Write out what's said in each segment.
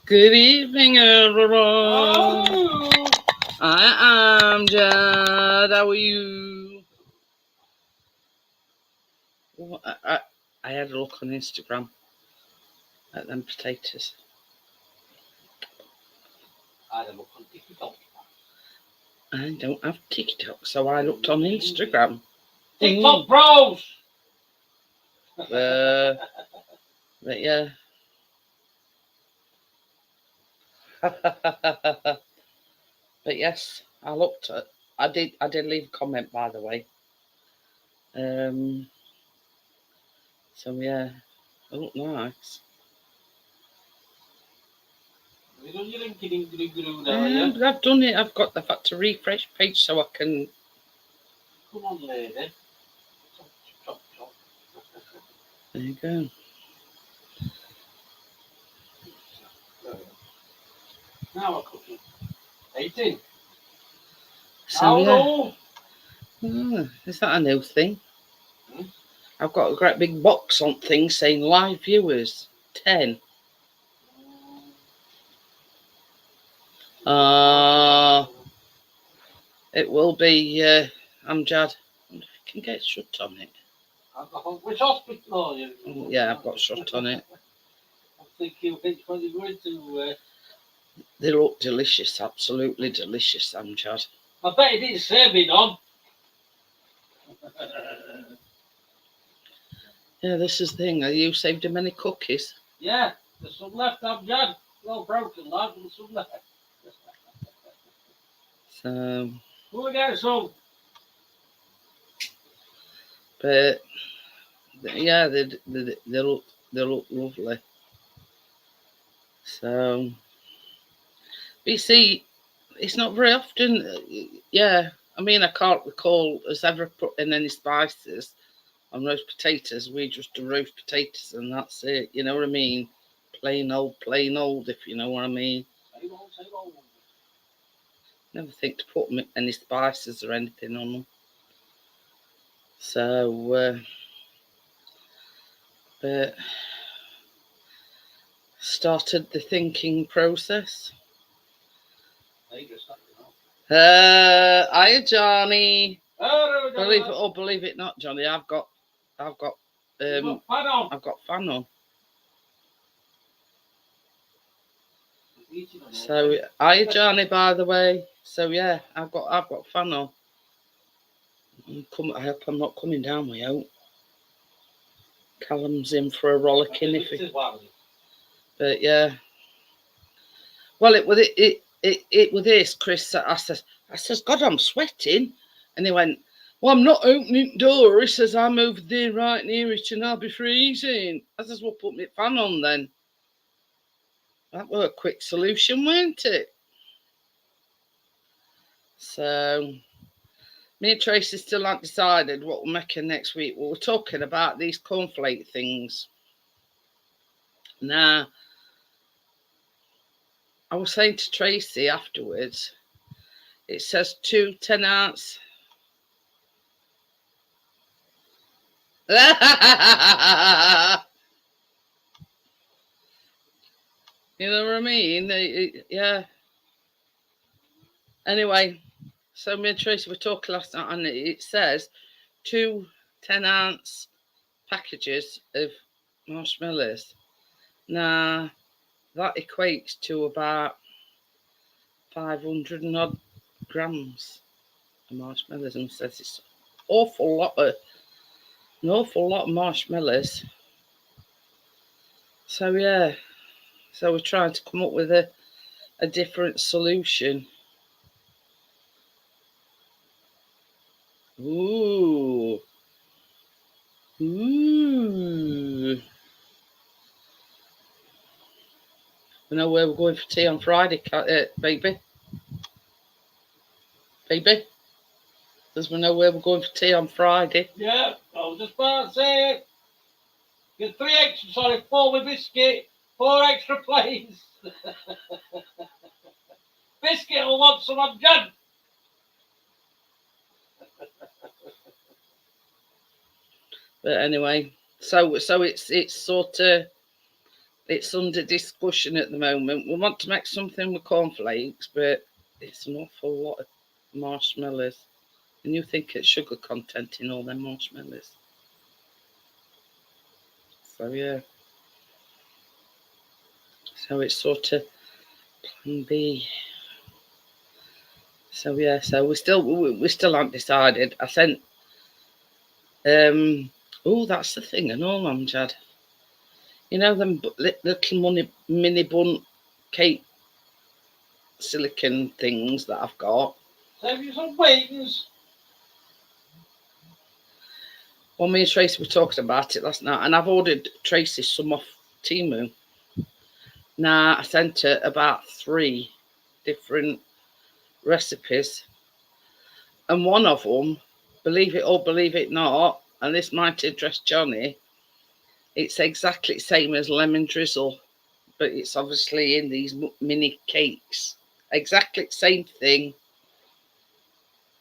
Good evening, everyone. Oh, I am Jad. How are you? Well, I had a look on Instagram at them potatoes. I had a look on TikTok. I don't have TikTok, so I looked on Instagram. TikTok bros. But yeah. But yes, I looked at. I did leave a comment, by the way. So yeah, it looked nice. You know your LinkedIn now, yeah? I've done it. I've had to refresh page so I can. Come on, lady. Chop, chop. There you go. Now we're cooking. 18. So yeah. Is that a new thing? Hmm? I've got a great big box on things saying live viewers 10. It will be Amjad. I wonder if you can get shut on it. Which hospital are you? Yeah, I've got shut on it. I'm thinking which one you're going to. They look delicious, absolutely delicious, Amjad. I bet you didn't save me none. Yeah, this is the thing. Have you saved him any cookies? Yeah, there's some left. I'm Jad. Well broken, lad. There's some left. So, We'll get some. but yeah, they look lovely. So, but you see, it's not very often. Yeah, I mean, I can't recall us ever putting any spices on roast potatoes. We just do roast potatoes and that's it. You know what I mean? Plain old, if you know what I mean. Same old. Never think to put any spices or anything on them. So, but started the thinking process. Hiya, Johnny. Believe it not, Johnny. I've got fan on. So hiya, Johnny. By the way. So yeah, I've got fan on. I hope I'm not coming down without. Callum's in for a rollicking if he. But yeah. Well, it with this, Chris. I says, God, I'm sweating, and he went, well, I'm not opening the door. He says, I'm over there right near it, and I'll be freezing. I says, well, put my fan on then. That was a quick solution, weren't it? So, me and Tracy still haven't decided what we're making next week. Well, we're talking about these cornflake things. Now, I was saying to Tracy afterwards, it says 2 10-ounce. You know what I mean? Yeah. Anyway, so me and Tracy were talking last night, and it says 2 10-ounce packages of marshmallows. Now, that equates to about 500 and odd grams of marshmallows, and says it's an awful lot of marshmallows. So yeah, so we're trying to come up with a different solution. Ooh. We know where we're going for tea on Friday, baby. Baby. Does we know where we're going for tea on Friday? Yeah, I was just about to say it. Get 4 with biscuit, 4 extra plates. Biscuit will want some on Jad. But anyway, so it's sort of It's under discussion at the moment. We want to make something with cornflakes, but it's an awful lot of marshmallows. And you think it's sugar content in all them marshmallows. So yeah. So it's sort of plan B. So yeah, so we still haven't decided. I sent oh, that's the thing, and all I'm Jad. You know them little mini bun cake silicon things that I've got. Save you some wings. Well, me and Tracy were talking about it last night, and I've ordered Tracy some off Temu. Now I sent her about 3 different recipes, and one of them, believe it or believe it not, and this might interest Johnny, it's exactly the same as lemon drizzle, but it's obviously in these mini cakes. Exactly the same thing.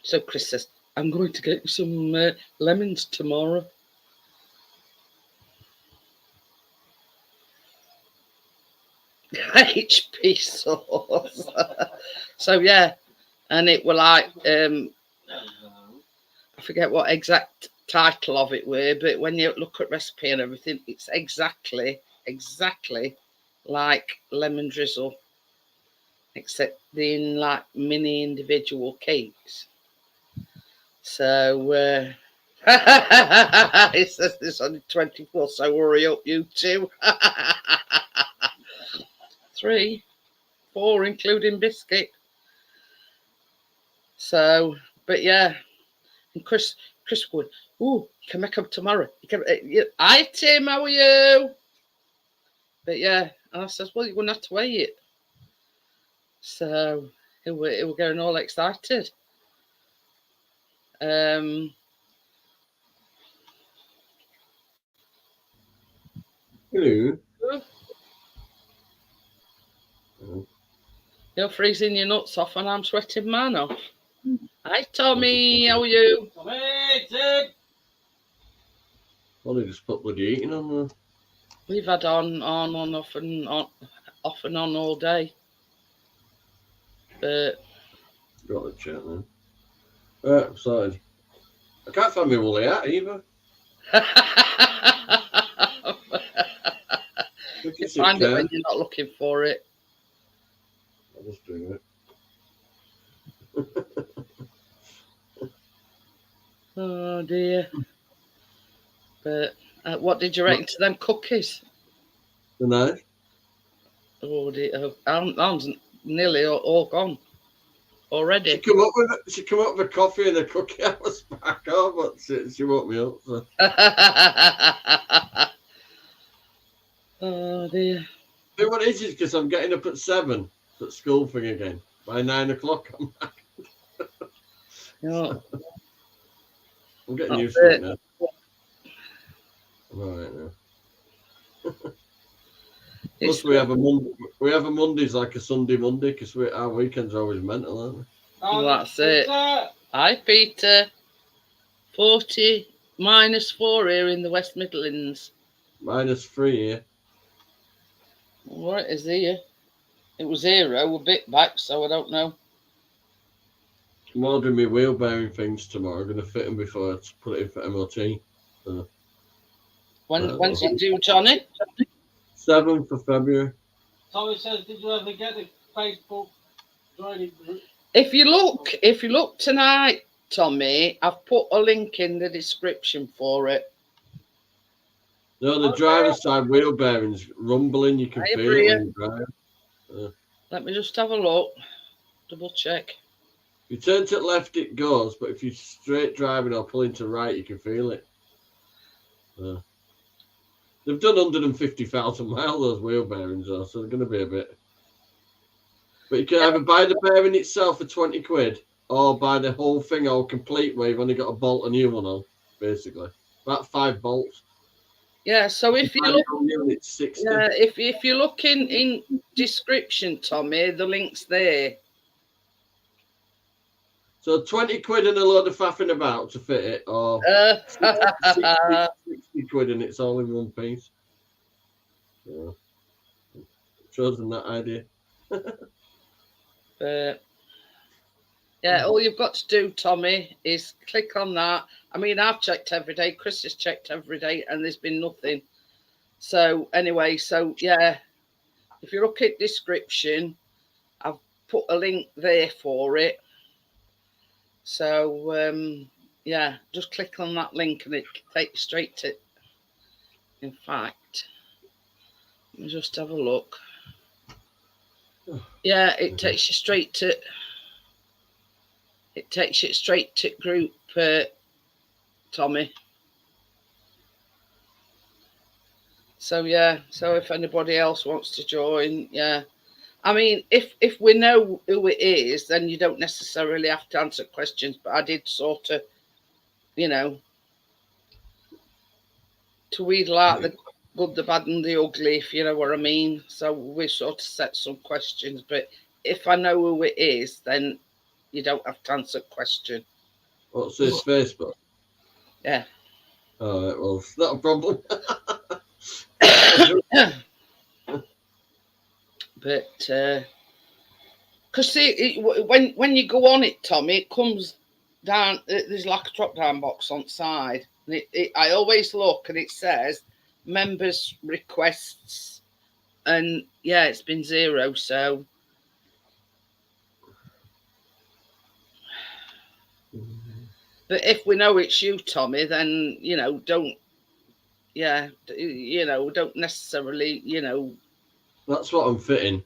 So Chris says, I'm going to get you some lemons tomorrow. HP sauce. So yeah, and it were like I forget what exact title of it were, but when you look at recipe and everything, it's exactly like lemon drizzle, except in like mini individual cakes. So it says this on the 24th, so hurry up, you two. 3, 4, including biscuit. So, but yeah, and Chris would, oh, you can make them tomorrow. You can, hi Tim, how are you? But yeah, and I says, well, you're going to have to wait. So it were getting all excited. Hello. You're freezing your nuts off and I'm sweating mine off. Hi Tommy, how are you? Hey, Tim. Well, they just put bloody eating on there. We've had on, off and on all day. But Got the chat then. Right, I'm sorry. I can't find my woolly hat either. You find it when you're not looking for it. I'll just do it. Oh dear. But what did you reckon to them cookies? The knife? Oh dear. I'm nearly all gone already. She come up with a coffee and a cookie. I was back up, but she woke me up. So. Oh dear. Hey, what is it? Because I'm getting up at 7 at school thing again. By 9 o'clock, I'm back. Yeah. I'm getting used to it now. I'm all right now. Plus, we have a Mondays like a Sunday Monday because our weekends are always mental, aren't they? Well, that's it. Hi, Peter. 40 -4 here in the West Midlands. -3 here. What is here? It was 0 a bit back, so I don't know. I'm ordering my wheel bearing things tomorrow. I'm going to fit them before I put it in for MOT. So, When's it due, Johnny? 7th of February. Tommy says, did you ever get the Facebook joining group? If you look tonight, Tommy, I've put a link in the description for it. No, the driver's side wheel bearings rumbling. You can feel it when you drive. Let me just have a look. Double check. If you turn to the left, it goes, but if you're straight driving or pulling to right, you can feel it. They've done 150,000 miles, those wheel bearings, though, so they're going to be a bit. But you can either buy the bearing itself for 20 quid or buy the whole thing all complete where you've only got a bolt and new one on, basically. About 5 bolts. Yeah, so if you look, it's 60. if you look in description, Tommy, the link's there. So 20 quid and a load of faffing about to fit it, or 60 quid and it's all in one piece. Yeah. chosen that idea. But yeah, all you've got to do, Tommy, is click on that. I mean, I've checked every day. Chris has checked every day, and there's been nothing. So anyway, so yeah, if you look at description, I've put a link there for it. So yeah, just click on that link and it takes you straight to. In fact, let me just have a look. Yeah, it takes you straight to. It takes you straight to group, Tommy. So yeah, so if anybody else wants to join, yeah. I mean, if we know who it is, then you don't necessarily have to answer questions. But I did sort of, to weed out the good, the bad, and the ugly, if you know what I mean. So we sort of set some questions. But if I know who it is, then you don't have to answer a question. What's this, Facebook? Yeah. All right, well, it's not a problem. But because see, when you go on it, Tommy, it comes down. There's like a drop down box on the side, and I always look, and it says members requests, and yeah, it's been 0. So but if we know it's you, Tommy, then don't necessarily That's what I'm fitting.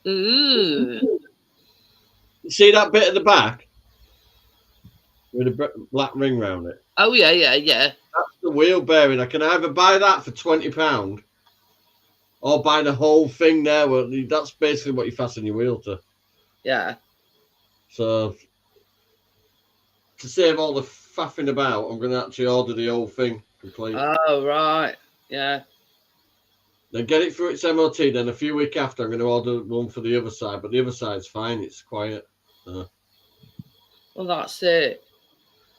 Ooh. You see that bit at the back with a black ring round it? Oh yeah. That's the wheel bearing. I can either buy that for £20 or buy the whole thing there. Well, that's basically what you fasten your wheel to. Yeah. So to save all the faffing about, I'm going to actually order the whole thing complete. Oh right, yeah. Then get it through its MOT. Then a few weeks after, I'm going to order one for the other side. But the other side's fine. It's quiet. Well, that's it.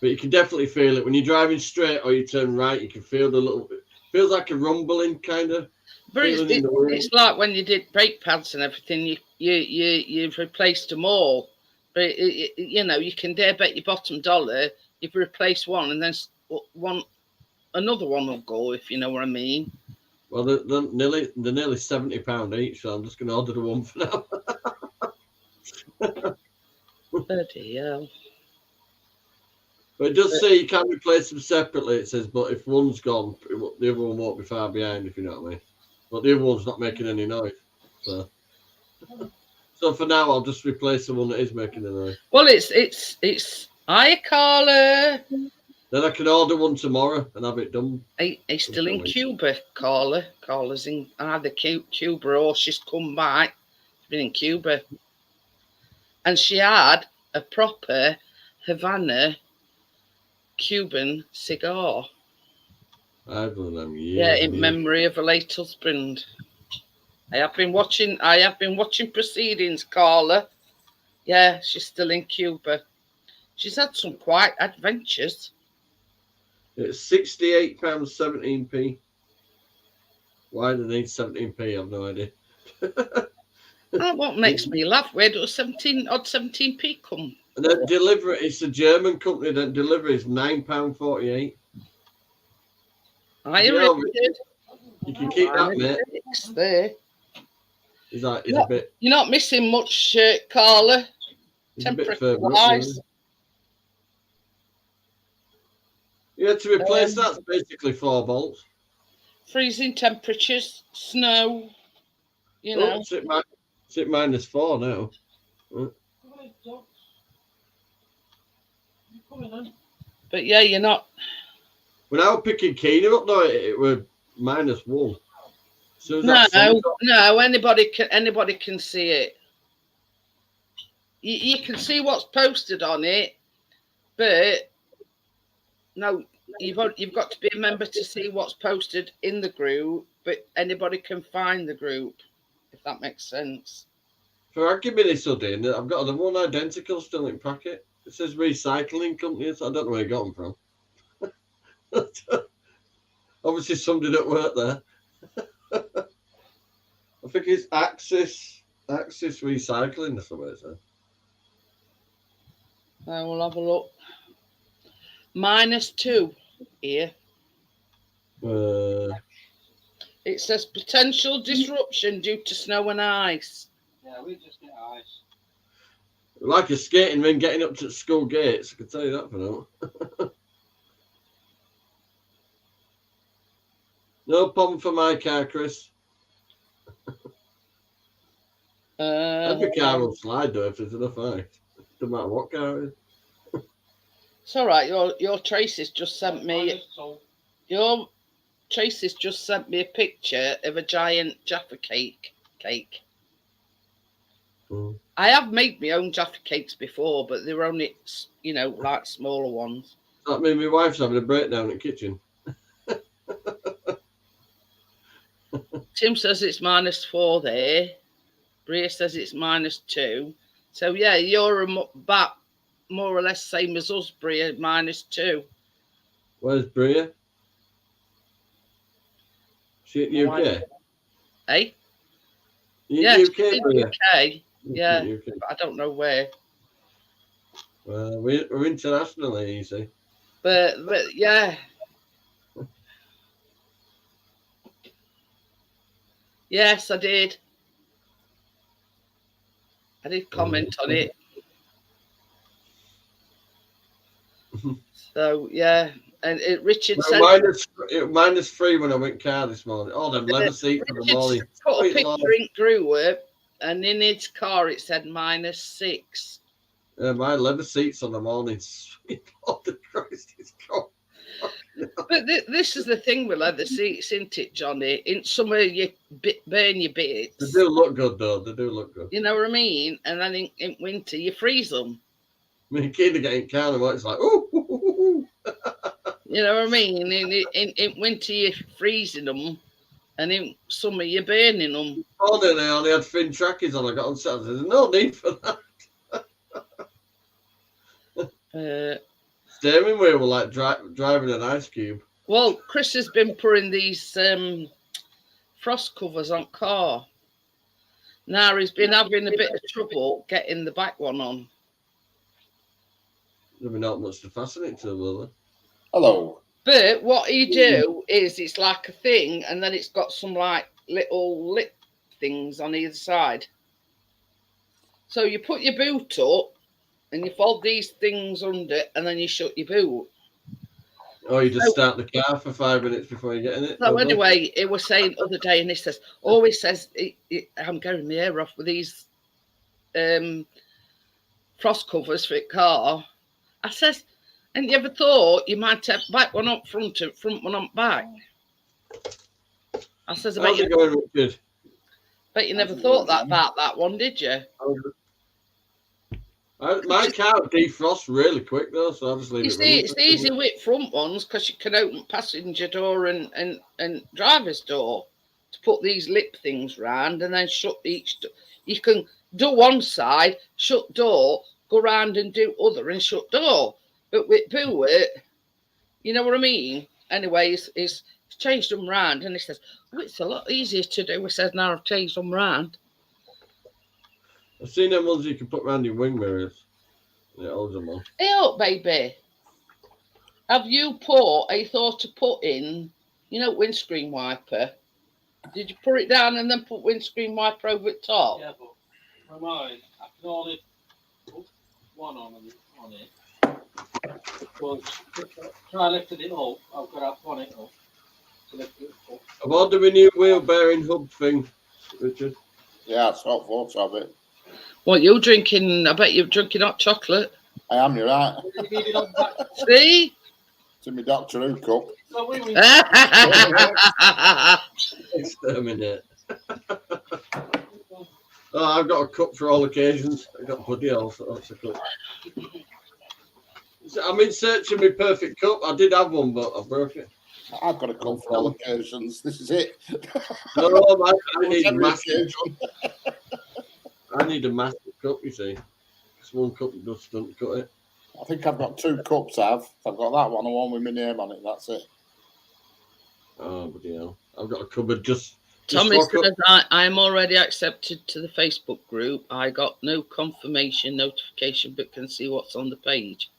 But you can definitely feel it when you're driving straight or you turn right. You can feel the little. Feels like a rumbling kind of. But it's like when you did brake pads and everything. You've replaced them all. But you can dare bet your bottom dollar you've replaced one, and then another one will go. If you know what I mean. Well, they're nearly £70 each, so I'm just going to order the one for now. Bloody hell. But it does say you can replace them separately. It says, but if one's gone, the other one won't be far behind, if you know what I mean. But the other one's not making any noise. So for now, I'll just replace the one that is making the noise. Well, it's. Hi, Carla. Then I can order one tomorrow and have it done. He's still in Cuba, Carla. Carla's in either Cuba or she's come back. She's been in Cuba. And she had a proper Havana Cuban cigar. I've done them years. Yeah, in memory of a late husband. I have been watching proceedings, Carla. Yeah, she's still in Cuba. She's had some quite adventures. It's £68.17p. Why do they need 17p? I've no idea. What makes me laugh? Where does 17p come? And then delivery, it's a German company that delivers £9.48. You can keep that, mate. There. He's a bit. You're not missing much, Carla. Temperature wise. Yeah, to replace that's basically 4 volts. Freezing temperatures, snow. It's at -4 now. But yeah, you're not. When I was picking Keener up, though, it was -1. So no. Anybody can see it. You can see what's posted on it, but no, you've got to be a member to see what's posted in the group. But anybody can find the group, if that makes sense. For argument, this I've got the one identical still in packet. It says recycling company. So I don't know where you got them from. Obviously, somebody that worked there. I think it's Axis Recycling or something. So. I will have a look. -2 here. It says potential disruption due to snow and ice. Yeah, we just get ice. Like a skating ring getting up to school gates. I can tell you that for now. No problem for my car, Chris. Every car will slide though if there's enough ice. Doesn't matter what car it is. It's all right. Your Tracy's just sent me. Your Tracy's just sent me a picture of a giant Jaffa cake. Mm. I have made my own Jaffa cakes before, but they were only, like smaller ones. That means my wife's having a breakdown in the kitchen. Tim says it's -4 there. Bria says it's -2. So yeah, you're about more or less same as us, Bria, -2. Where's Bria? She in UK? Eh? Yeah, she's UK, in Bria. UK. Yeah, UK. but I don't know where. Well, we're internationally, you see. But yeah. Yes, I did. I did comment on it. So yeah, and Richard said -3 when I went car this morning. Oh, them leather seats in the morning. Put a picture in Greenwood, and in his car it said -6. My leather seats on the morning. Sweet Lord of Christ, it's cold. But this is the thing with leather seats, isn't it, Johnny? In summer you burn your bits. They do look good though. They do look good. You know what I mean? And then in winter you freeze them. I mean, kid getting car and it's like, ooh. You know what I mean? In winter you're freezing them, and in summer you're burning them. Oh, they only had thin trackies on. I got on Saturday. There's no need for that. Steering wheel were like driving an ice cube. Well, Chris has been putting these frost covers on car. Now he's been having a bit of trouble getting the back one on. There'll be not much to fasten it to, will there? Hello. But what you do is it's like a thing, and then it's got some like little lip things on either side. So you put your boot up, and you fold these things under, and then you shut your boot. Oh, you just start the car for 5 minutes before you get in it? So anyway, it was saying the other day, and he says, I'm getting my hair off with these frost covers for the car. I says, and you ever thought you might have back one up front and front one on back? I says, How's it going, Richard? Bet you never thought about that one, did you? My car defrosts really quick though, so I'll just leave You it. see, it's easy with front ones because you can open passenger door and driver's door to put these lip things round, and then shut each. You can do one side, shut door, go round and do other and shut door. But with Buick, you know what I mean? Anyway, he's changed them round, and he says, "Oh, it's a lot easier to do." He says, "Now I've changed them round." I've seen them ones you can put round your wing mirrors. Yeah, holds them on. Hey up, baby. Have you thought to put in, windscreen wiper? Did you put it down and then put windscreen wiper over the top? Yeah, but for mine, I can only put one on it. But try lifting it up. I've got to point it up to lift it up. I've ordered a new wheel bearing hub thing, Richard. Yeah, it's hot water of it. What you're drinking? I bet you're drinking hot chocolate. I am, you're right. See? It's in my Doctor Who cup. So we Exterminate. Oh, I've got a cup for all occasions. I've got bloody hell, so that's a cup. I'm in search of my perfect cup. I did have one, but I broke it. I've got a cup for all occasions. This is it. No, I need a massive. I need a massive cup, you see. Because one cup just doesn't cut it. I think I've got 2 cups. I've got that one with my name on it. That's it. Oh, bloody hell. I've got a cupboard just Tommy rock up. says, I'm already accepted to the Facebook group. I got no confirmation notification, but can see what's on the page.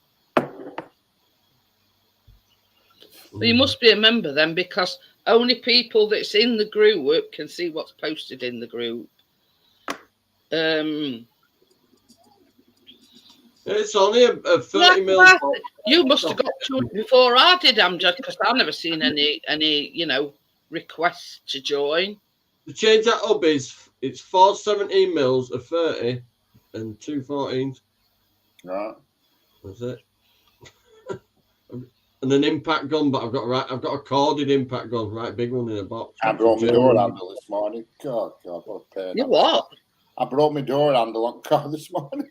Well, you must be a member then, because only people that's in the group can see what's posted in the group. It's only a 30 mil. You must have got to it before I did, Amjad, because I've never seen any requests to join. To change that up it's 4 17 mils, a 30, and 2 14s. Right. That's it. And an impact gun, but I've got a corded impact gun, right big one in a box. I brought my door handle this morning. God, what a pain. You what? I brought my door handle on car this morning.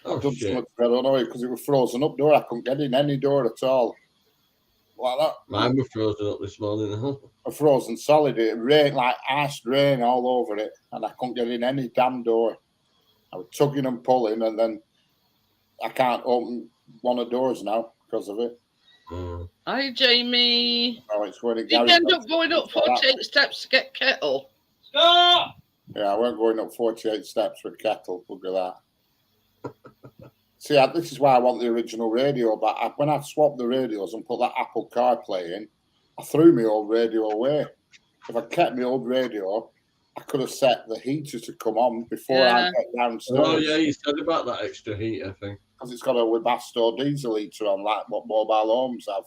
Oh, I've done shit. so much better on it because it was frozen up door. I couldn't get in any door at all. Like that. Mine was frozen up this morning. A frozen solid. It rained like ice rain all over it, and I couldn't get in any damn door. I was tugging and pulling, and then I can't open one of the doors now because of it. Hi, Jamie. Oh, it's going to Did you end up going up 48 steps to get kettle? Stop! Yeah, I weren't going up 48 steps with kettle. Look at that. See, this is why I want the original radio. But when I swapped the radios and put that Apple CarPlay in, I threw my old radio away. If I kept my old radio, I could have set the heater to come on before I get downstairs. Oh, yeah, you said about that extra heat, I think. Because it's got a Webasto diesel heater on, like what mobile homes have.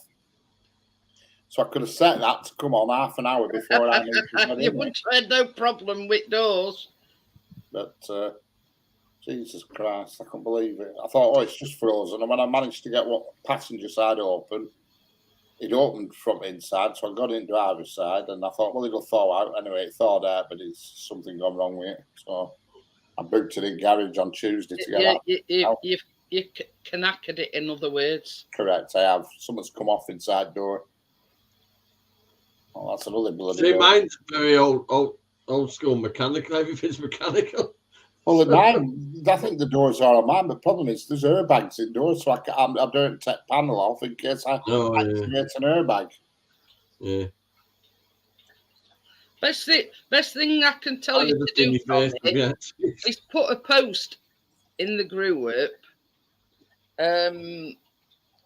So I could have set that to come on half an hour before I needed to get You in would it. have had no problem with doors. But Jesus Christ, I can't believe it. I thought, it's just frozen. And when I managed to get what passenger side open, it opened from inside. So I got in driver's side and I thought, it'll thaw out. Anyway, it thawed out, but it's something gone wrong with it. So I booked it in garage on Tuesday to get that. You knackered it, in other words. Correct, I have. Something's come off inside door. Oh, that's another bloody See, door. mine's very old school mechanical. Everything's mechanical. Well, mine, I think the doors are on mine. The problem is there's airbags in doors, so I don't take panel off in case I activate an airbag. Yeah. Best thing I can tell you to do, Tommy, is put a post in the group, and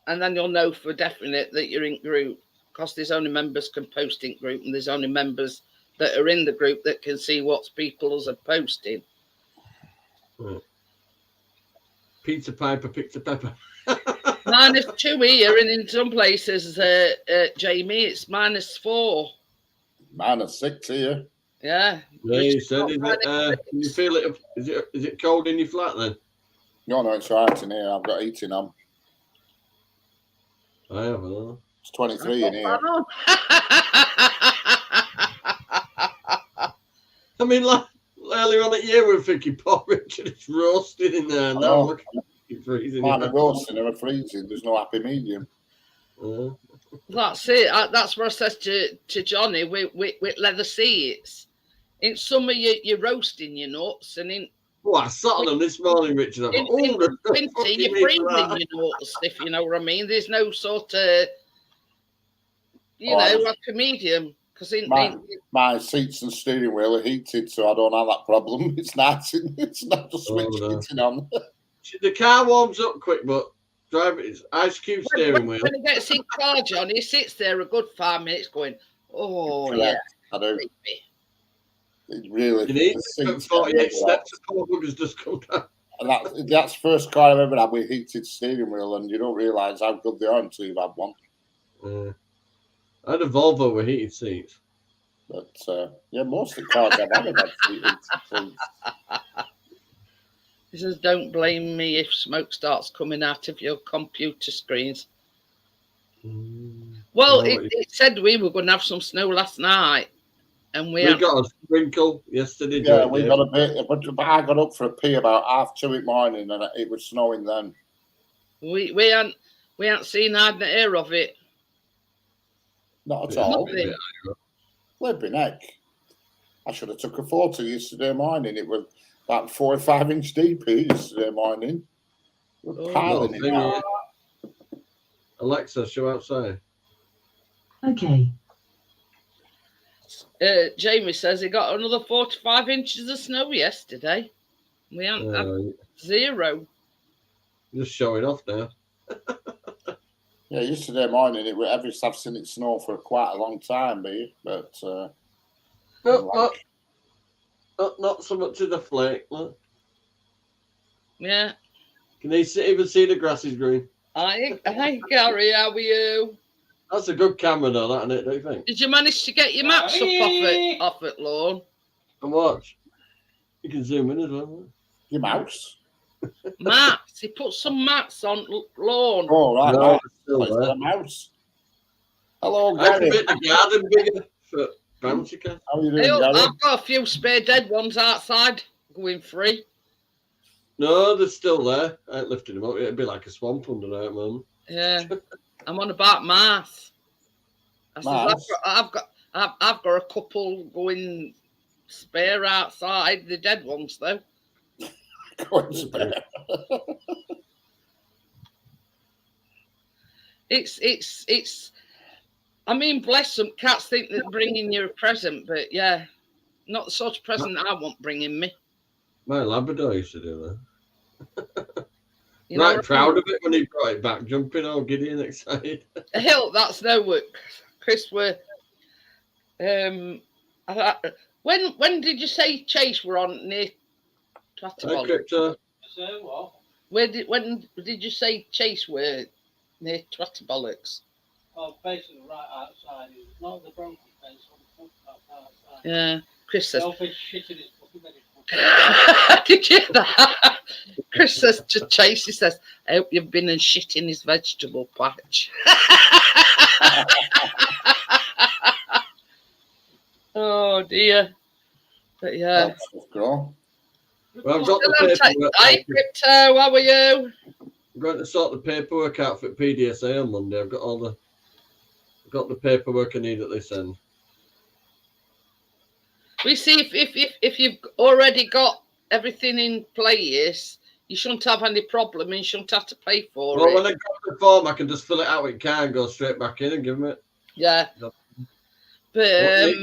then you'll know for definite that you're in group, because there's only members can post in group, and there's only members that are in the group that can see what people are posting. Right. Pizza Piper, Pizza Pepper. -2 here, and in some places, Jamie, it's -4. -6 here. Yeah. Yeah, you said, can you feel it? Is it cold in your flat then? No, it's right in here. I've got heating on. I have, I It's 23 in here. I mean, like, earlier on at year, we were thinking, poor Richard, it's roasting in there. Now look, it's freezing. Mine are roasting and freezing. There's no happy medium. That's it. That's what I said to Johnny with leather seats. In summer, you're roasting your nuts, and in I sat on them this morning, Richard. in winter, you're freezing your nuts, if you know what I mean. There's no sort of, happy medium. Because my seats and steering wheel are heated, so I don't have that problem. It's nice. It's not just switch heating on. The car warms up quick, but it's ice cube steering wheel. When he gets in car, John, he sits there a good 5 minutes going, yeah, I do. It really. You need 48 steps. The buggers just come down. And that's the first car I've ever had with heated steering wheel, and you don't realise how good they are until you've had one. I had a Volvo with heated seats. But most of the cars I've had have heated seats. He says, don't blame me if smoke starts coming out of your computer screens. Well, it said we were going to have some snow last night. And we got a sprinkle yesterday. Yeah, we got a bit. But I got up for a pee about 2:30 in the morning, and it was snowing then. We hadn't seen hardly hair of it. Not at all. Flipping heck. I should have took a photo yesterday morning. It was about 4 or 5 inch deep here yesterday morning. We're piling it out. Alexa, show outside. Okay. Jamie says he got another 4 to 5 inches of snow yesterday. We haven't had 0. Just showing off now. Yeah, yesterday morning I've seen it snow for quite a long time, but not so much of the flake. Look. Yeah. Can you even see the grass is green? Hi, Gary, how are you? That's a good camera, though, that, isn't it? Don't you think? Did you manage to get your maps up off it, Lorne? And watch. You can zoom in as well. Your mouse. Maps. He put some maps on Lorne. Oh, right. No, it's still there. The mouse. Hello, I have to Gary. make the garden bigger for bouncy cats. How are you doing, Hey, Gary? I've got a few spare dead ones outside going free. No, they're still there. I ain't lifting them up. It'd be like a swamp under there at the moment. Yeah, I'm on about Mars. Mars? I've got a couple going spare outside. The dead ones though. It's. I mean, bless them. Cats think they're bringing you a present, but yeah, not the sort of present I want bringing me. My Labrador used to do that. You know, Right, proud of it when he brought it back, jumping all giddy and excited. Hell, that's no work. Chris, were when did you say Chase were on near Hey, Twatterbollocks? Crypto. So what? When did you say Chase were near Twatterbollocks? Oh, basically right outside. It's not the broken place on the footpath outside. Yeah, Chris says. Elfish shit in his fucking bed. Did you hear that? Chris says to Chase, he says, I hope you've been and shit in his vegetable patch. Oh dear. But yeah. That's cool. Well, I've got the Hello, paperwork. Hi, Crypto, how are you? I'm going to sort the paperwork out for PDSA on Monday. I've got the paperwork I need that they send. We see if you've already got everything in place, you shouldn't have any problem and you shouldn't have to pay for Well, it. when I got the form, I can just fill it out with car and go straight back in and give them it. Yeah. No. But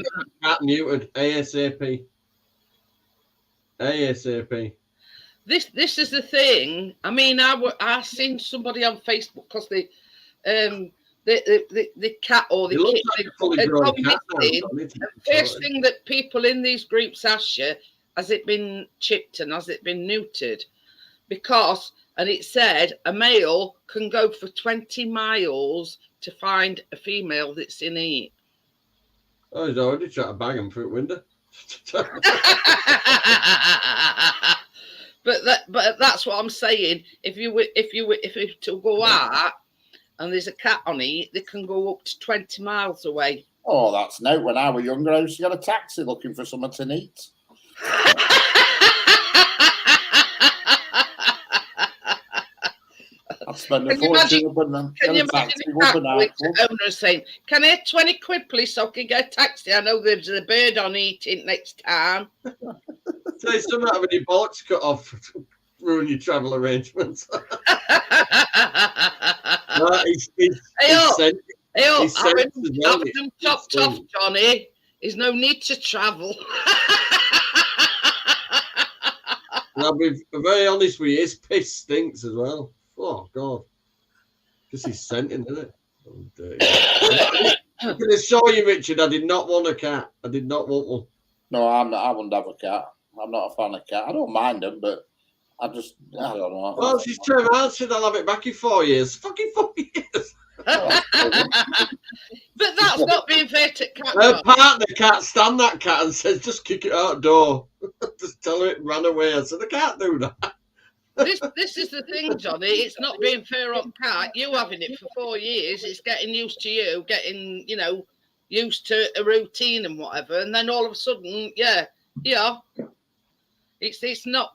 Cat muted ASAP. ASAP. this is the thing. I mean, I seen somebody on Facebook because the cat or the It looks kitten like a fully had grown gone cat now. missing. I need to The first sort it. thing that people in these groups ask you, has it been chipped and has it been neutered? Because, and it said, a male can go for 20 miles to find a female that's in it. Oh, he's already trying to bang him through the window. but that's what I'm saying. If you were to go out and there's a cat on it, they can go up to 20 miles away. Oh, that's no. When I was younger, I used to get a taxi looking for something to eat. I'd spend a Can you fortune imagine- up and then Can get you a imagine taxi the up and out. cat owner saying, "Can I have 20 quid, please, so I can get a taxi? I know there's a bird on eating next time." Say something having your bollocks cut off to ruin your travel arrangements. No, he's Hey, sent. Hey, oh, He said having to them, them chopped off, Johnny. There's no need to travel. And I'll be very honest with you, his piss stinks as well. Oh, God. Because he's scenting, isn't it? Oh, dirty. I'm going to show you, Richard, I did not want a cat. I did not want one. No, I'm not. I wouldn't have a cat. I'm not a fan of cat. I don't mind them, but I don't know. Well, she's turned around, said I'll have it back in 4 years. Fucking 4 years. But that's not being fair to cat. Her John. partner can't stand that cat and says, just kick it out the door. Just tell her it ran away. I said, I can't do that. This is the thing, Johnny. It's not being fair on cat. You having it for 4 years, it's getting used to you, getting, used to a routine and whatever, and then all of a sudden, yeah. It's not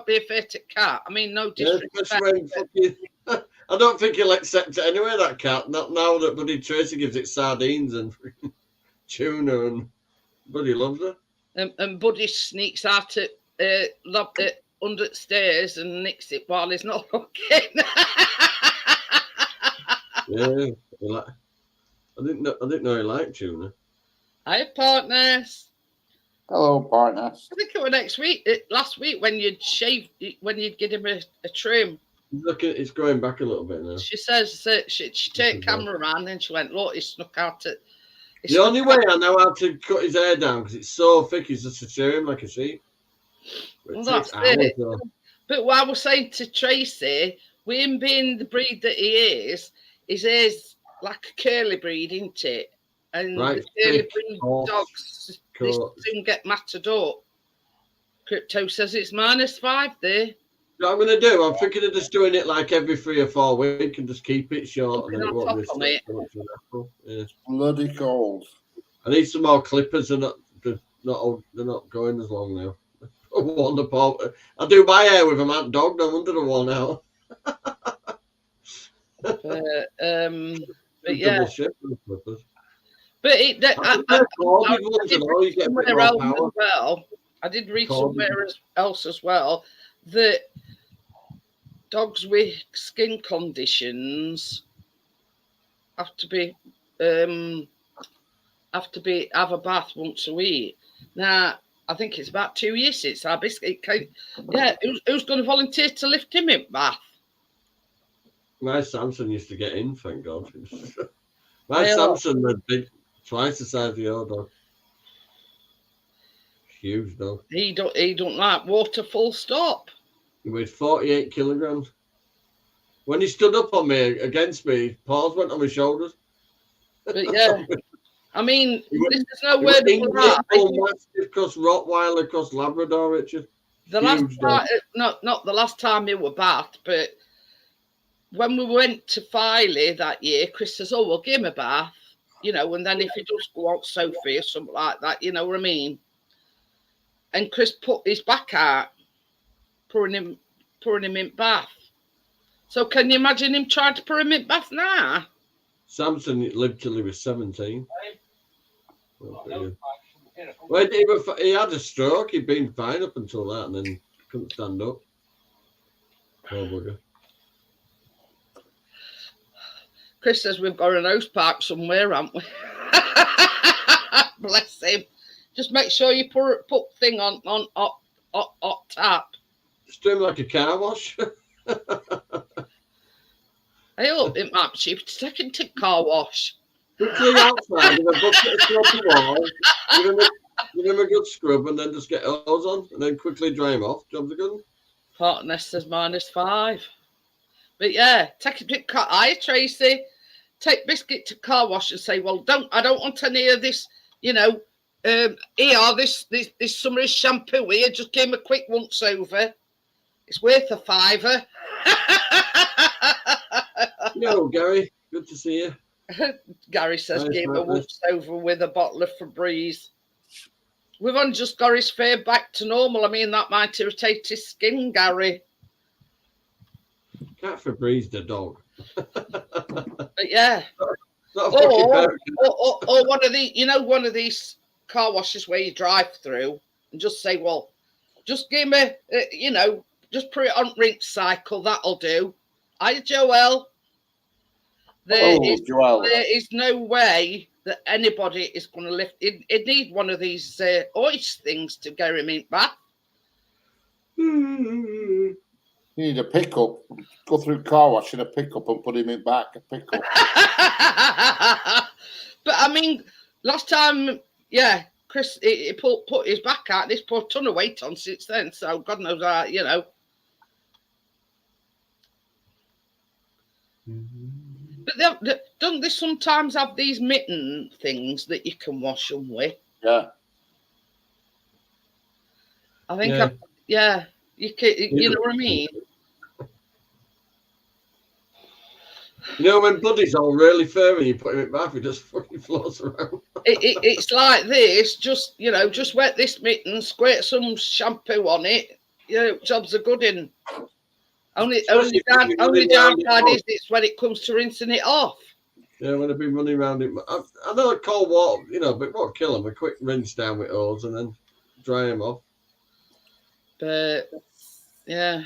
being fair to cat. I mean, no Yeah, disrespect. especially when fucking, I don't think he'll accept it anyway, that cat. Not now that bloody Tracy gives it sardines and freaking tuna and bloody loves her. And Buddy sneaks out under the stairs and nicks it while he's not looking. Yeah. I didn't know he liked tuna. Hi, partners. Hello, partners. I think it was last week when you'd give him a trim. Look, it's going back a little bit now. She says that she take camera around and she went, look, he snuck out at. The only way I know how to cut his hair down because it's so thick is just to shear him like a sheep. Well, that's it. But what I was saying to Tracy, with him being the breed that he is, his hair's like a curly breed, isn't it? And right, the curly breed dogs they soon get matted up. Crypto says it's -5 there. What I'm going to do, I'm thinking of just doing it like every 3 or 4 weeks and just keep it short. And then it won't be so much of an yeah. Bloody cold. I need some more clippers. They're not going as long now. I do my hair with a mad dog. No wonder they're worn out. But yeah. But I did read somewhere else as well that dogs with skin conditions have to have a bath once a week. Now I think it's about 2 years since our biscuit came. Yeah, who's going to volunteer to lift him in bath? My Samson used to get in, thank God. My Samson was big, twice the size of your dog. Huge dog. He don't like water, full stop. He weighed 48 kilograms. When he stood up on me against me, his paws went on my shoulders. But yeah, I mean, there's no word for that. Mastiff cross Rottweiler cross Labrador, Richard. The last time, not the last time he were bathed, but when we went to Filey that year, Chris says, "Oh, we'll give him a bath, you know, and then if he does go out Sophie or something like that, you know what I mean." And Chris put his back out, pouring him in bath. So can you imagine him trying to pour him in bath now? Samson lived till he was 17. Well, he had a stroke. He'd been fine up until that, and then couldn't stand up. Poor bugger. Chris says we've got an house park somewhere, haven't we? Bless him. Just make sure you put thing on hot tap. Just do him like a car wash. I hope it might be cheaper to take him to car wash. Quickly outside with a bucket of scrubbing water, give him a good scrub, and then just get hose on, and then quickly dry him off. Jobs are good. Partner says -5. But yeah, take it to car. Hi, Tracy. Take Biscuit to car wash and say, well, I don't want any of this, you know, this summer's shampoo here. Just give him a quick once over. It's worth a £5. Yo, Gary, good to see you. Gary says, give him a once over with a bottle of Febreze. We've only just got his fare back to normal. I mean, that might irritate his skin, Gary. Can't Febreze the dog. But yeah. Or one of these car washes where you drive through and just say, well, just give me, just put it on rinse cycle. That'll do. Hi, Joel. There is no way that anybody is going to lift. It need one of these hoist things to get him in bath. You need a pickup. Go through car wash in a pickup and put him in back. A pickup. But I mean, last time, yeah, Chris he put his back out. He's put a ton of weight on since then. So God knows how, you know. But don't they sometimes have these mitten things that you can wash them with? Yeah. I think, you can, you know what I mean? You know, when Buddy's all really firm and you put him in bath, he just fucking floats around. It's like this, just wet this mitten, squirt some shampoo on it. Jobs are good in. Only downside is it's when it comes to rinsing it off. Yeah, when I've been running around it. I know cold water, but it won't kill them. A quick rinse down with hose and then dry them off. But yeah,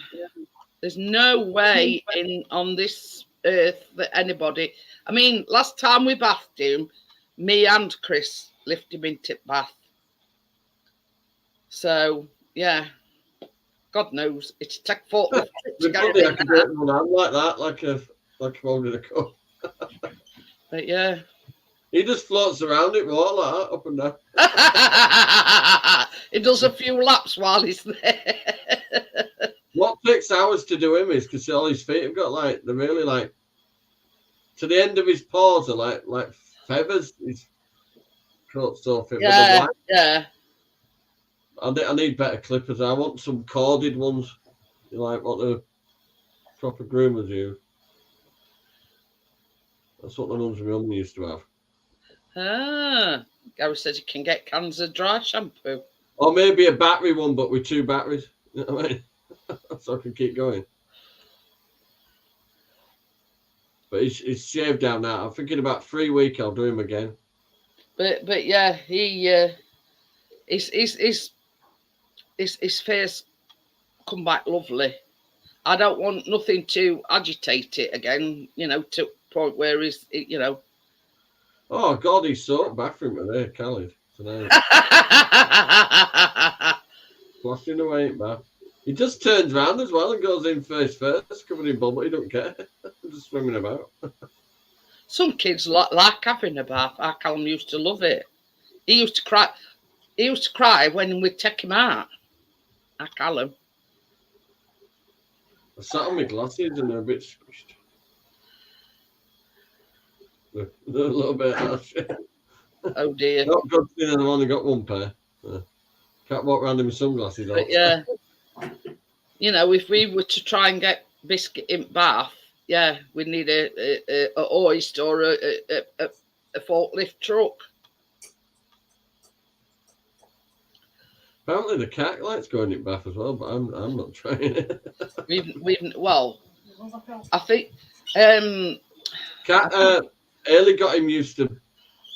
there's no way on this earth that anybody. I mean, last time we bathed him, me and Chris lift him into bath. So yeah, God knows it's take forklift to get Funny, him I in could there. do it one hand like that, like I'm holding a cup. But yeah. He just floats around it more like that, up and down. He does a few laps while he's there. What takes hours to do him is because all his feet have got like they're really like to the end of his paws are like feathers. His coat's so fit. Yeah, But yeah. I need better clippers. I want some corded ones, like what the proper groomers use. That's what the ones my mum used to have. Ah, Gary says you can get cans of dry shampoo. Or maybe a battery one, but with 2 batteries. You know what I mean? So I can keep going. But he's shaved down now. I'm thinking about 3 weeks I'll do him again. But yeah, his face come back lovely. I don't want nothing to agitate it again, to the point where he's, Oh God, he's soaked bathroom today, Khaled. Tonight. Flashing away, man. He just turns round as well and goes in face first, covered in bubble. He don't care. Just swimming about. Some kids like having a bath. Our Callum used to love it. He used to cry. He used to cry when we'd take him out. Our Callum. I sat on my glasses and they're a bit squished. They're a little bit harsh. Oh dear. Not good thing I've only got 1 pair. Can't walk around in my sunglasses. But yeah, if we were to try and get Biscuit in bath, yeah, we'd need a hoist or a forklift truck. Apparently the cat likes going in bath as well, but I'm not trying it. Well, I think Cat Early got him used to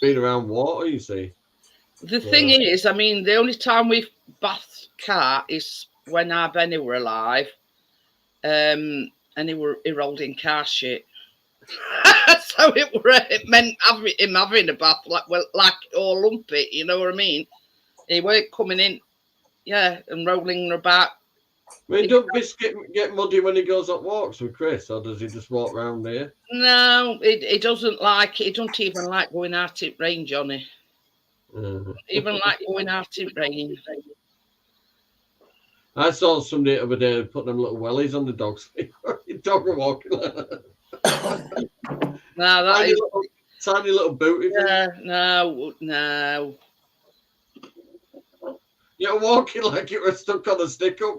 being around water, you see. the thing is, I mean, the only time we've bathed Cat is when our Benny were alive, and he rolled in car shit. So it meant him having a bath like all lumpy, you know what I mean? He weren't coming in, and rolling about. I mean, don't Biscuit get muddy when he goes on walks with Chris, or does he just walk round there? No, he doesn't like it. He don't even like going out in rain, Johnny. Even like going out in rain. I saw somebody the other day putting them little wellies on the dog's feet. Dog were walking like that. No, that is. Tiny little booty. Yeah, no. You're walking like you were stuck on a stick up.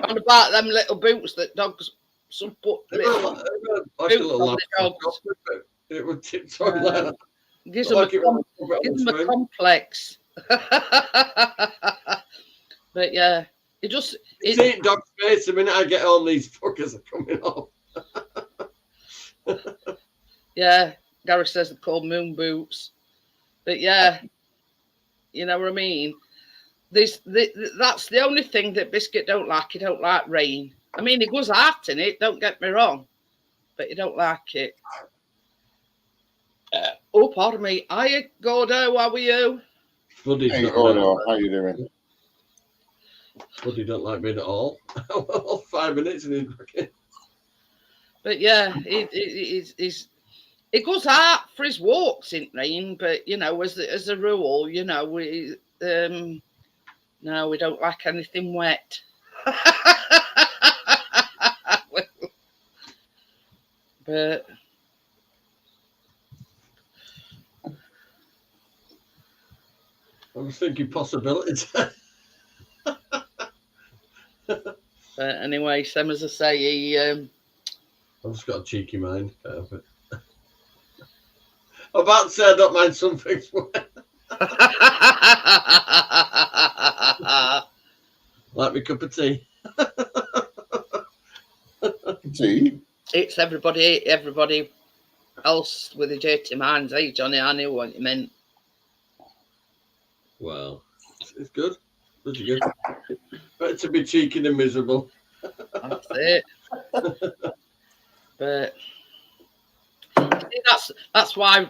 And about them little boots that dogs some put little like a boots little on the dogs. It would tiptoe like that. Gives them a complex. But yeah, it's See dog's face the minute I get home, these fuckers are coming off. Yeah, Gary says they're called moon boots. But yeah, you know what I mean? That's the only thing that Biscuit don't like. He don't like rain. I mean, he goes out in it, don't get me wrong, but he don't like it. Oh, pardon me. Hiya, Gordo, how are you? Buddy's Hey, not Gordo, how you doing? Buddy don't like me at all. 5 minutes and he's back in. But yeah, he goes out for his walks in rain, but as a rule, we no, we don't like anything wet. But I was thinking possibilities. But anyway, same as I say, he I've just got a cheeky mind. Can't help it. I'm about to say I don't mind some things. Like my cup of tea. Tea? It's everybody else with a dirty minds, eh, Johnny? I knew what you meant. Well, it's good. Pretty good. Better to be cheeky than miserable. That's it. But that's why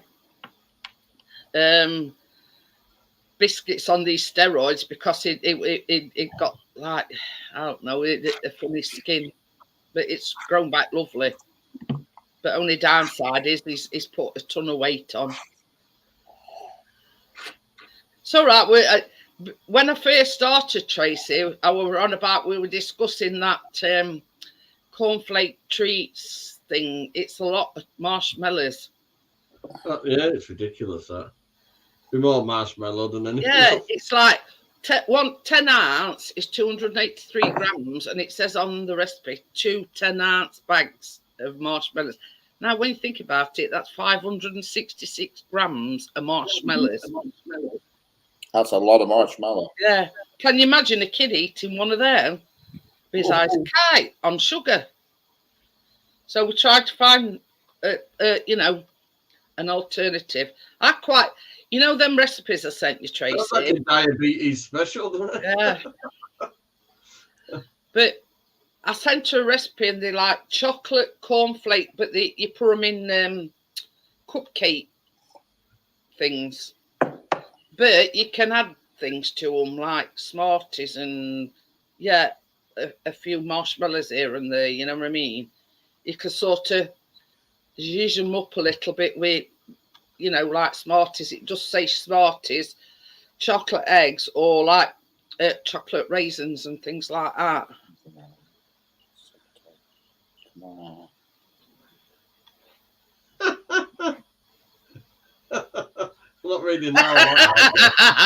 biscuits on these steroids, because it got like, I don't know, a funny skin, but it's grown back lovely. But only downside is he's put a ton of weight on. It's all right. When I first started, Tracy, we were discussing that cornflake treats thing. It's a lot of marshmallows. Yeah, it's ridiculous that. Be more marshmallow than anything Yeah, else. it's like 10 ounce is 283 grams, and it says on the recipe 2 10-ounce bags of marshmallows. Now, when you think about it, that's 566 grams of marshmallows. That's a lot of marshmallow. Yeah. Can you imagine a kid eating one of them? Besides kite on sugar. So we tried to find, an alternative. I quite, them recipes I sent you, Tracy. That's like a diabetes special, doesn't it? Yeah. But I sent her a recipe, and they like chocolate cornflake, but you put them in cupcake things. But you can add things to them like Smarties and a few marshmallows here and there. You know what I mean? You can sort of use them up a little bit with, like Smarties. It just says Smarties, chocolate eggs, or like chocolate raisins and things like that. Wow. I'm not reading that.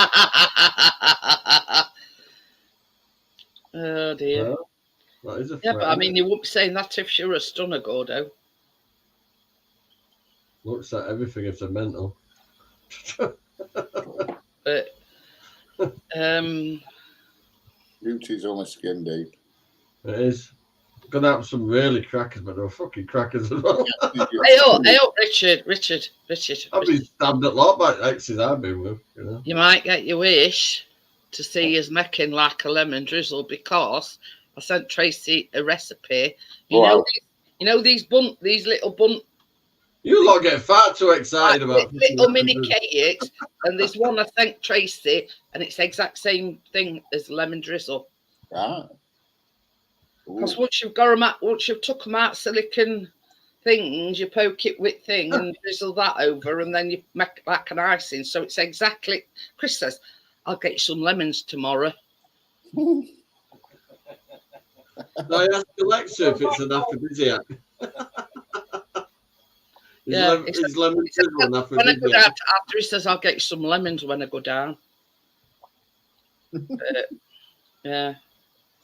Oh dear. That is a Yeah, but I mean, you wouldn't be saying that if you were a stunner, Gordo. Looks at everything if they're mental. But Beauty's only skin deep. It is. Gonna have some really crackers, but they're fucking crackers as well. Hey up, Richard. I've been stabbed at lot by exes I've been with, You might get your wish to see us making like a lemon drizzle, because I sent Tracy a recipe. You know these little bunt. You lot get far too excited about little mini cakes, and there's one I sent Tracy, and it's the exact same thing as lemon drizzle. Right. Because once you've took them out silicon things, you poke it with thing and drizzle that over, and then you make like an icing. So it's exactly. Chris says, "I'll get you some lemons tomorrow." I asked Alexa if it's an aphrodisiac. Yeah, is lemon drizzle an when I go aphrodisiac? down after, he says, "I'll get you some lemons when I go down." Yeah.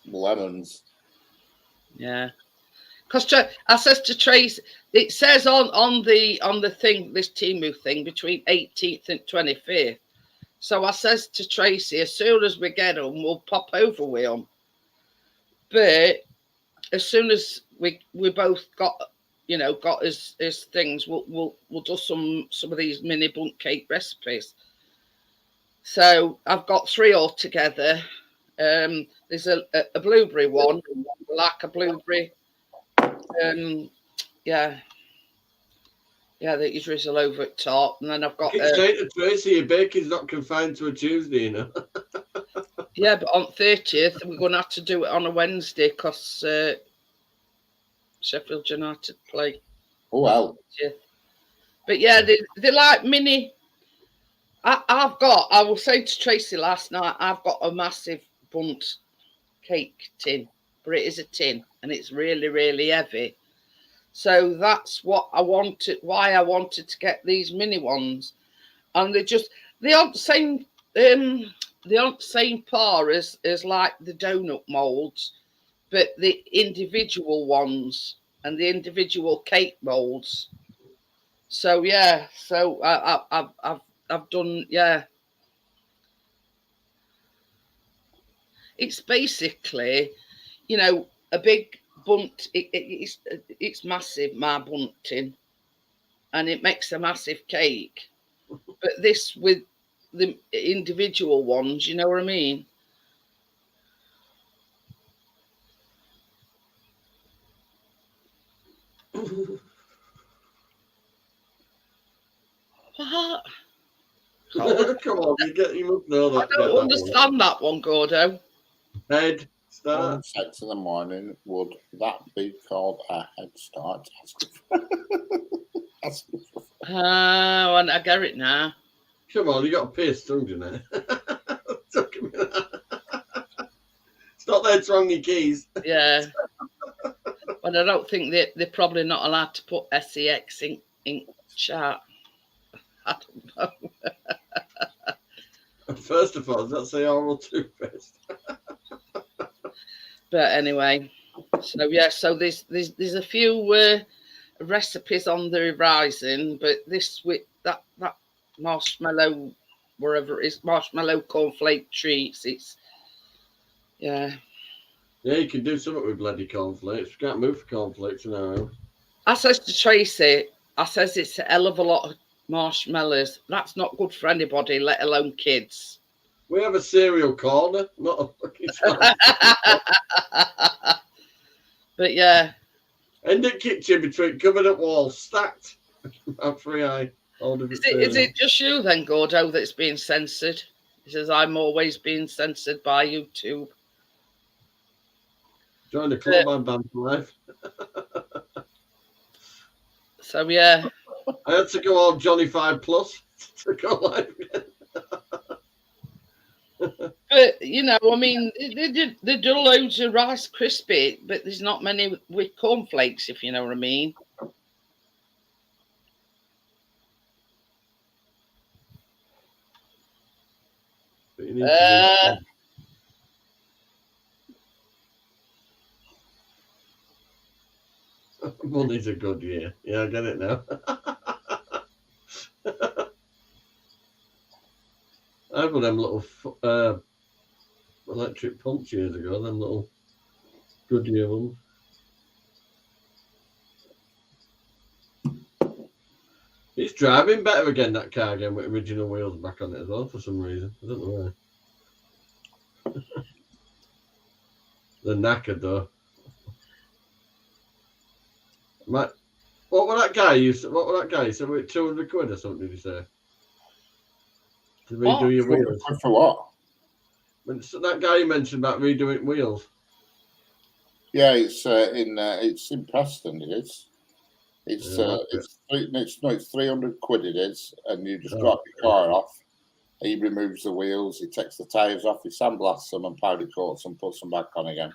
Lemons. Yeah, because I says to Trace, it says on the thing, this Temu thing, between 18th and 25th. So I says to Tracy, as soon as we get them, we'll pop over with them. But as soon as we both got his things, we'll do some of these mini bundt cake recipes. So I've got 3 altogether. There's a blueberry one, like a blueberry. That you drizzle over at top, and then I've got. Keep saying to Tracy, your baking's not confined to a Tuesday, Yeah, but on 30th we're going to have to do it on a Wednesday because Sheffield United play. Oh well. But yeah, they're like mini. I was saying to Tracy last night, I've got a massive bundt cake tin, but it is a tin and it's really, really heavy. So that's what I wanted, why I wanted to get these mini ones. And they aren't the same par as like the donut molds, but the individual ones and the individual cake molds. So yeah, so I've done, yeah. It's basically, a big bundt. It's massive, my bunting, and it makes a massive cake. But this with the individual ones, you know what I mean? What? Come on, you must know I that. don't understand that one, Gordo. Head start. 6 in the morning, would that be called a head start? I get it now. Come on, you got a pierced tongue, didn't it? It's not there to wrong your keys. Yeah. But I don't think they're probably not allowed to put SEX in chat. I don't know. First of all, does that say oral toothpaste? But anyway, so yeah, so there's a few recipes on the horizon, but this with that marshmallow, wherever it is, marshmallow cornflake treats. It's yeah. Yeah, you can do something with bloody cornflakes. We can't move for cornflakes now. I says to Tracy, I says it's a hell of a lot of marshmallows. That's not good for anybody, let alone kids. We have a cereal corner, not a fucking But yeah. In the kitchen between covered up walls, stacked. About 3 eye. Is it just you then, Gordo, that's being censored? He says, I'm always being censored by YouTube. Join the club, I'm banned for life. So yeah. I had to go all Johnny 5 Plus to go live again. But you know, I mean, they do loads of Rice Krispie, but there's not many with cornflakes, if you know what I mean. But you need to Money's a good year. Yeah, I get it now. I had one of them little electric pumps years ago, them little Goodyear ones. It's driving better again, that car again, with original wheels back on it as well, for some reason. I don't know why. They're knackered, though. What was that guy you said? What was that guy? You said wait, 200 quid or something, did you say? To redo your wheels. For what? That guy you mentioned about redoing wheels. Yeah, it's in Preston. It is. It's 300 quid. It is, and you just drop your car off. He removes the wheels. He takes the tires off. He sandblasts them and powder coats and puts them back on again.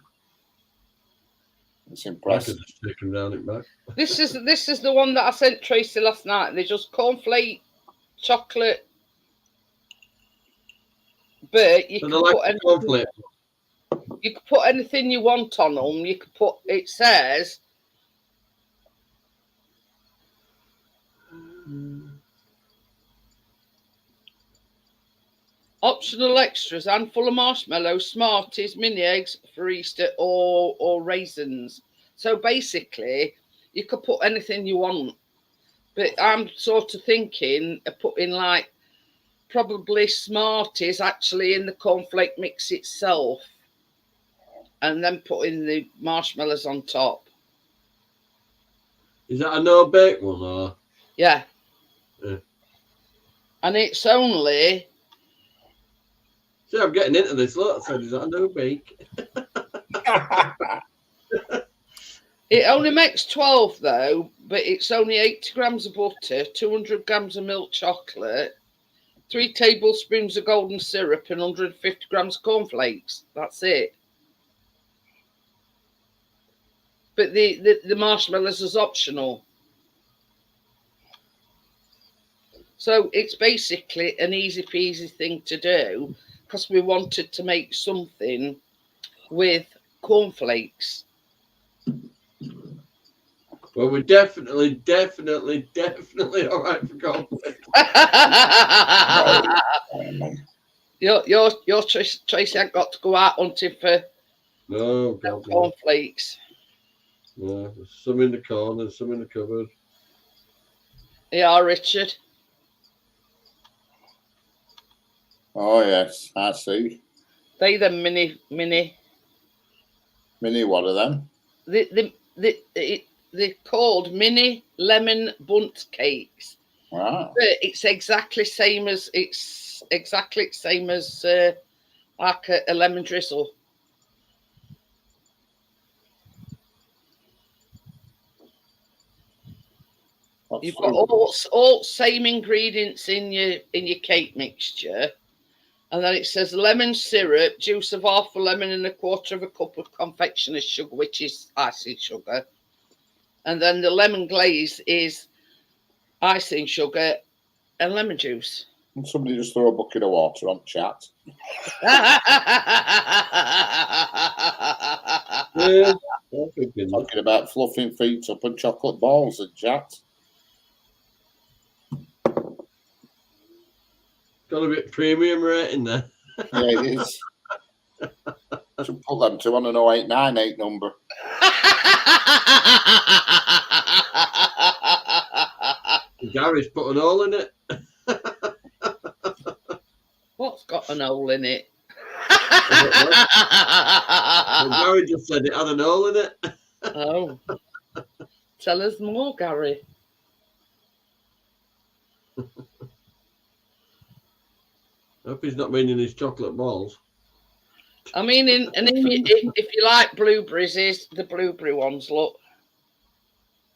It's impressive. I could just take them down it back. This is the one that I sent Tracy last night. They're just cornflake, chocolate, but you can you can put anything you want on them. You could put. It says. Optional extras: handful of marshmallows, Smarties, mini eggs for Easter, or raisins. So basically, you could put anything you want. But I'm sort of thinking of putting like probably Smarties actually in the cornflake mix itself, and then putting the marshmallows on top. Is that a no bake one or? Yeah. Yeah. And it's only. See, I'm getting into this. Look, I said, is that a no bake? It only makes 12 though, but it's only 80 grams of butter, 200 grams of milk chocolate, 3 tablespoons of golden syrup, and 150 grams of cornflakes. That's it. But the marshmallows is optional. So it's basically an easy peasy thing to do because we wanted to make something with cornflakes. Well, we're definitely all right for cornflakes. Your Tracy ain't got to go out hunting for cornflakes. No, there's some in the corner, some in the cupboard. Yeah, Richard. Oh yes, I see. They the mini. Mini, what are them? They're called mini lemon bundt cakes. Wow. But it's exactly same as like a lemon drizzle. You've got all same ingredients in your cake mixture, and then it says lemon syrup, juice of half a lemon, and a quarter of a cup of confectioner's sugar, which is icing sugar, and then the lemon glaze is icing sugar and lemon juice. And somebody just throw a bucket of water on chat. Yeah. Talking about fluffing feet up and chocolate balls in chat. Got a bit premium rating there. Yeah, it is. Should put them to on an 0898 number. Gary's put an hole in it. What's got an hole in it? Gary just said it had an hole in it. Oh. Tell us more, Gary. I hope he's not meaning his chocolate balls. I mean, if you like blueberries, here's the blueberry ones. Look.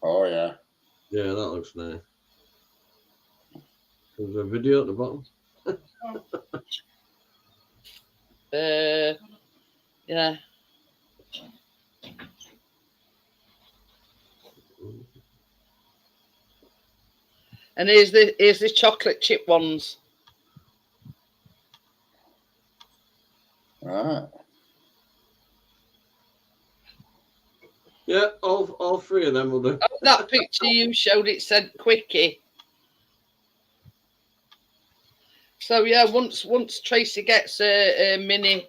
Oh, yeah. Yeah, that looks nice. There's a video at the bottom. Yeah. And here's the chocolate chip ones. Right. Yeah, all three of them will do. Oh, that picture you showed, it said Quickie. So yeah, once Tracy gets a mini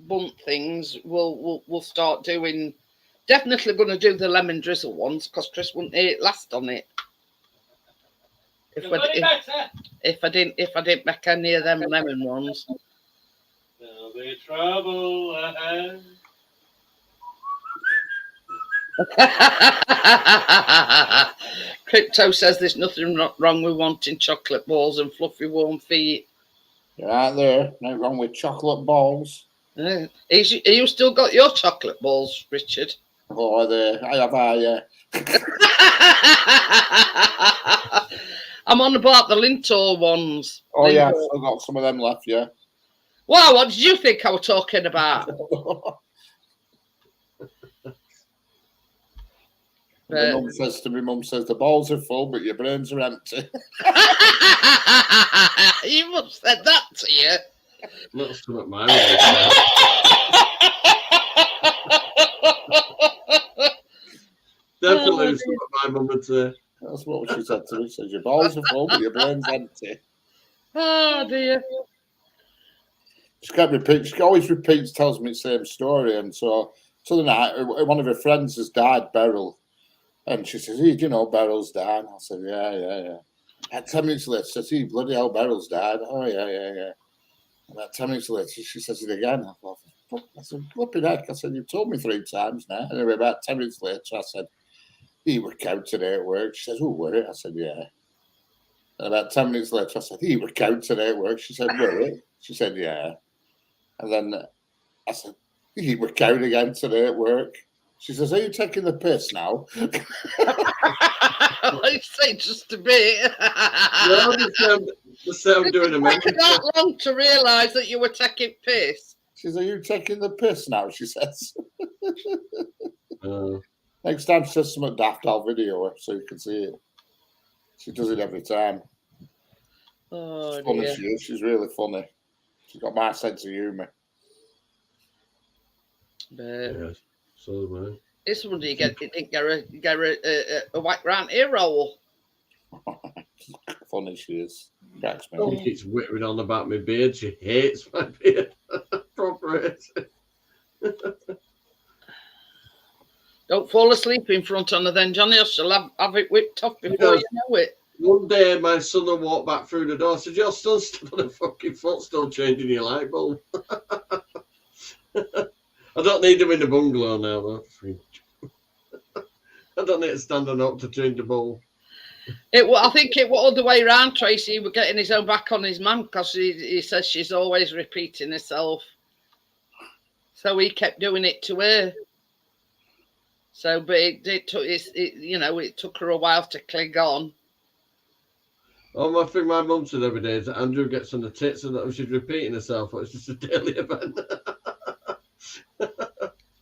bunt things, we'll start doing. Definitely going to do the lemon drizzle ones because Chris wouldn't eat last on it. If I didn't make any of them lemon ones. There'll be trouble ahead. Crypto says there's nothing wrong with wanting chocolate balls and fluffy warm feet. You're right there. No wrong with chocolate balls. Yeah. You still got your chocolate balls, Richard? Oh, there. I have, yeah. I'm on about the Lintor ones. Oh, yeah. I've still got some of them left, yeah. Wow, what did you think I was talking about? My mum says the balls are full, but your brains are empty. You must have said that to you. That's what my Definitely what my mum would say. That's what she said to me. She says your balls are full, but your brain's empty. Oh dear. She always repeats, tells me the same story. And so the night, one of her friends has died, Beryl. And she says, hey, do you know Beryl's died? I said, yeah. And 10 minutes later, she says, hey, bloody hell, Beryl's died. Oh, yeah. And about 10 minutes later, she says it again. I thought, fuck, I said, flipping heck. I said, you've told me 3 times now. Anyway, about 10 minutes later, I said, he were out today at work. She says, oh, were it? I said, yeah. And about 10 minutes later, I said, he were out today at work. She said, were it? She said, yeah. And then I said, he were out again today at work. She says, are you taking the piss now? I say just a bit. No, the sound doing a It took that long to realise that you were taking piss. She says, are you taking the piss now? She says. Uh, Next time she says something daft, I'll video her so you can see it. She does it every time. Oh, Funny dear. she is. She's really funny. She's got my sense of humour. But yeah, so man. this one, you didn't get a white round ear roll. Funny she is. Cracks me. She keeps whittling on about my beard. She hates my beard. Proper hate. Don't fall asleep in front of her then, Johnny, or she'll have it whipped off before you know it. One day, my son will walk back through the door. I said, your son's still on a fucking foot, still changing your light bulb. I don't need him in the bungalow now, though. I don't need to stand up to change the bulb. I think it was all the way around, Tracy. He was getting his own back on his mum because he says she's always repeating herself. So he kept doing it to her. So, but it took her a while to cling on. Oh, my thing my mum said every day is that Andrew gets on the tits and that she's repeating herself, but it's just a daily event.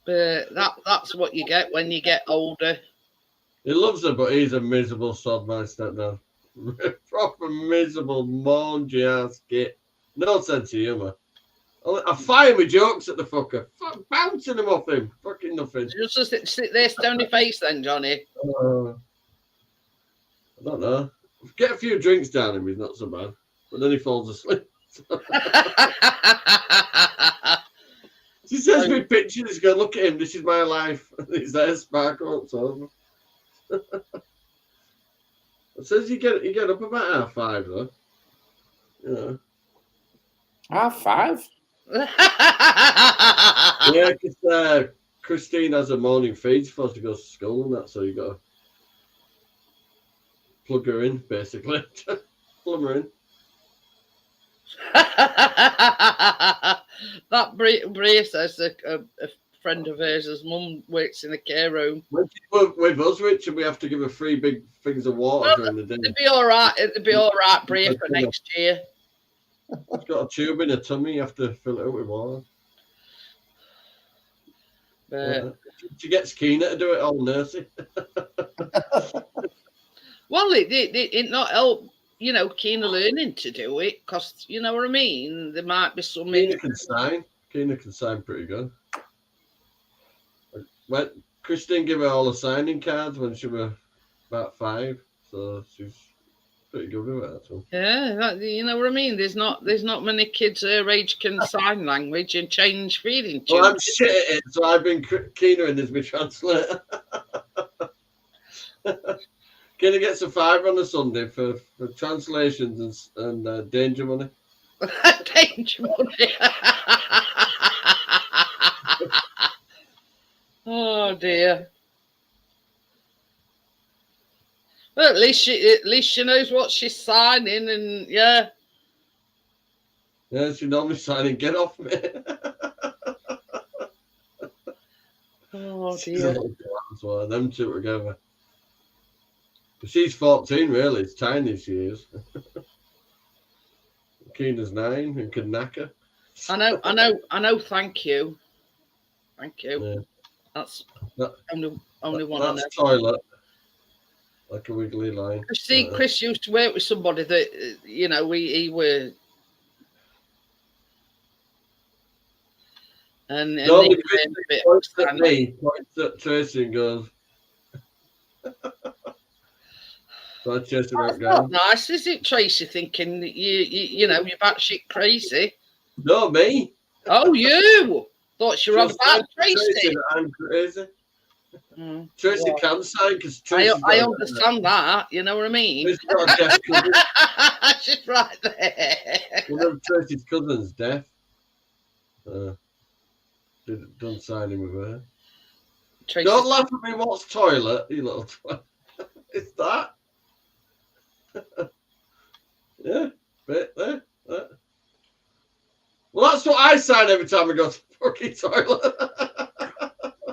But that's what you get when you get older. He loves her, but he's a miserable sod, my stepdad. Proper miserable, mangy ass git. No sense of humour. I fire my jokes at the fucker. Fuck, bouncing them off him. Fucking nothing. Just sit there, stony face, then, Johnny. I don't know. Get a few drinks down him, he's not so bad. But then he falls asleep. She sends me pictures. She's going, look at him. This is my life. He's there, sparkle. It's over. It says you get up about 5:30 though. Yeah. 5:30? Yeah, because Christine has a morning feed. She's supposed to go to school and that, so you got to plug her in, basically. Plug her in. That Bria says a friend of hers' mum works in a care home. When she works with us, Richard, we have to give her 3 big things of water during the day. It'd be all right. It'd be all right, Bria, for next year. She's got a tube in her tummy. You have to fill it up with water. She gets Keena to do it all, nursey. Well, it not help, Keena learning to do it, because, you know what I mean? There might be some... Keena can sign. Keena can sign pretty good. When Christine gave her all the signing cards when she was about 5, so she's pretty good with it. So. Yeah, you know what I mean? There's not many kids her age can sign language and change feeling tubes. Well, I'm shit at it, so I've been Keena in as my translator. Keena gets a £5 on a Sunday for translations and danger money. Danger money. Oh dear. Well, at least she knows what she's signing, and yeah. Yeah, she normally signing. Get off me. Oh dear. So them two together. But she's 14, really. It's tiny she is. Keena's 9 and can knack her. I know. Thank you. Yeah. That's only one. That's I know. Toilet. Like a wiggly line. See, Chris used to work with somebody that he were. And no, he points at me, points at Tracy and goes. So that's not nice, is it, Tracy? Thinking that you're batshit crazy. No, me. Oh, you thought you were on about Tracy. I'm crazy. Tracy can sign because I understand that. You know what I mean? She's got a deaf cousin. She's right there. One of Tracy's cousins deaf. Done signing with her. Tracy's... Don't laugh at me. What's toilet? You little twat. It's that. Yeah, bit there. Well, that's what I sign every time I go to the fucking toilet.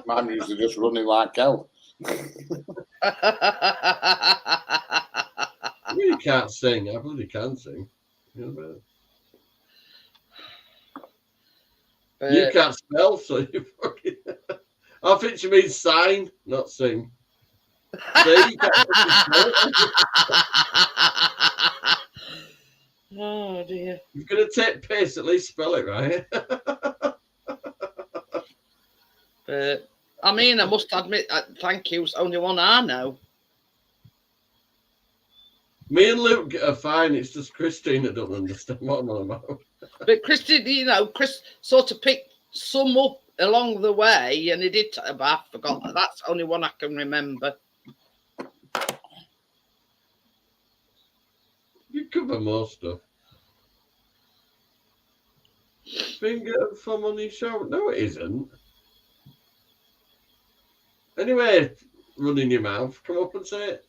Mine usually just running like hell. You can't sing. I bloody can sing. You can't spell, so you fucking. I think she means sign, not sing. See, you can't Oh dear. If you're going to take piss, at least spell it right. I mean, I must admit, thank you. It's the only one I know. Me and Luke are fine. It's just Christine that don't understand what I'm on about. But Christine, Chris sort of picked some up along the way, and he did. But I forgot that. That's the only one I can remember. You cover more stuff. Finger and thumb on his shoulder. No, it isn't. Anyway, running your mouth. Come up and say it.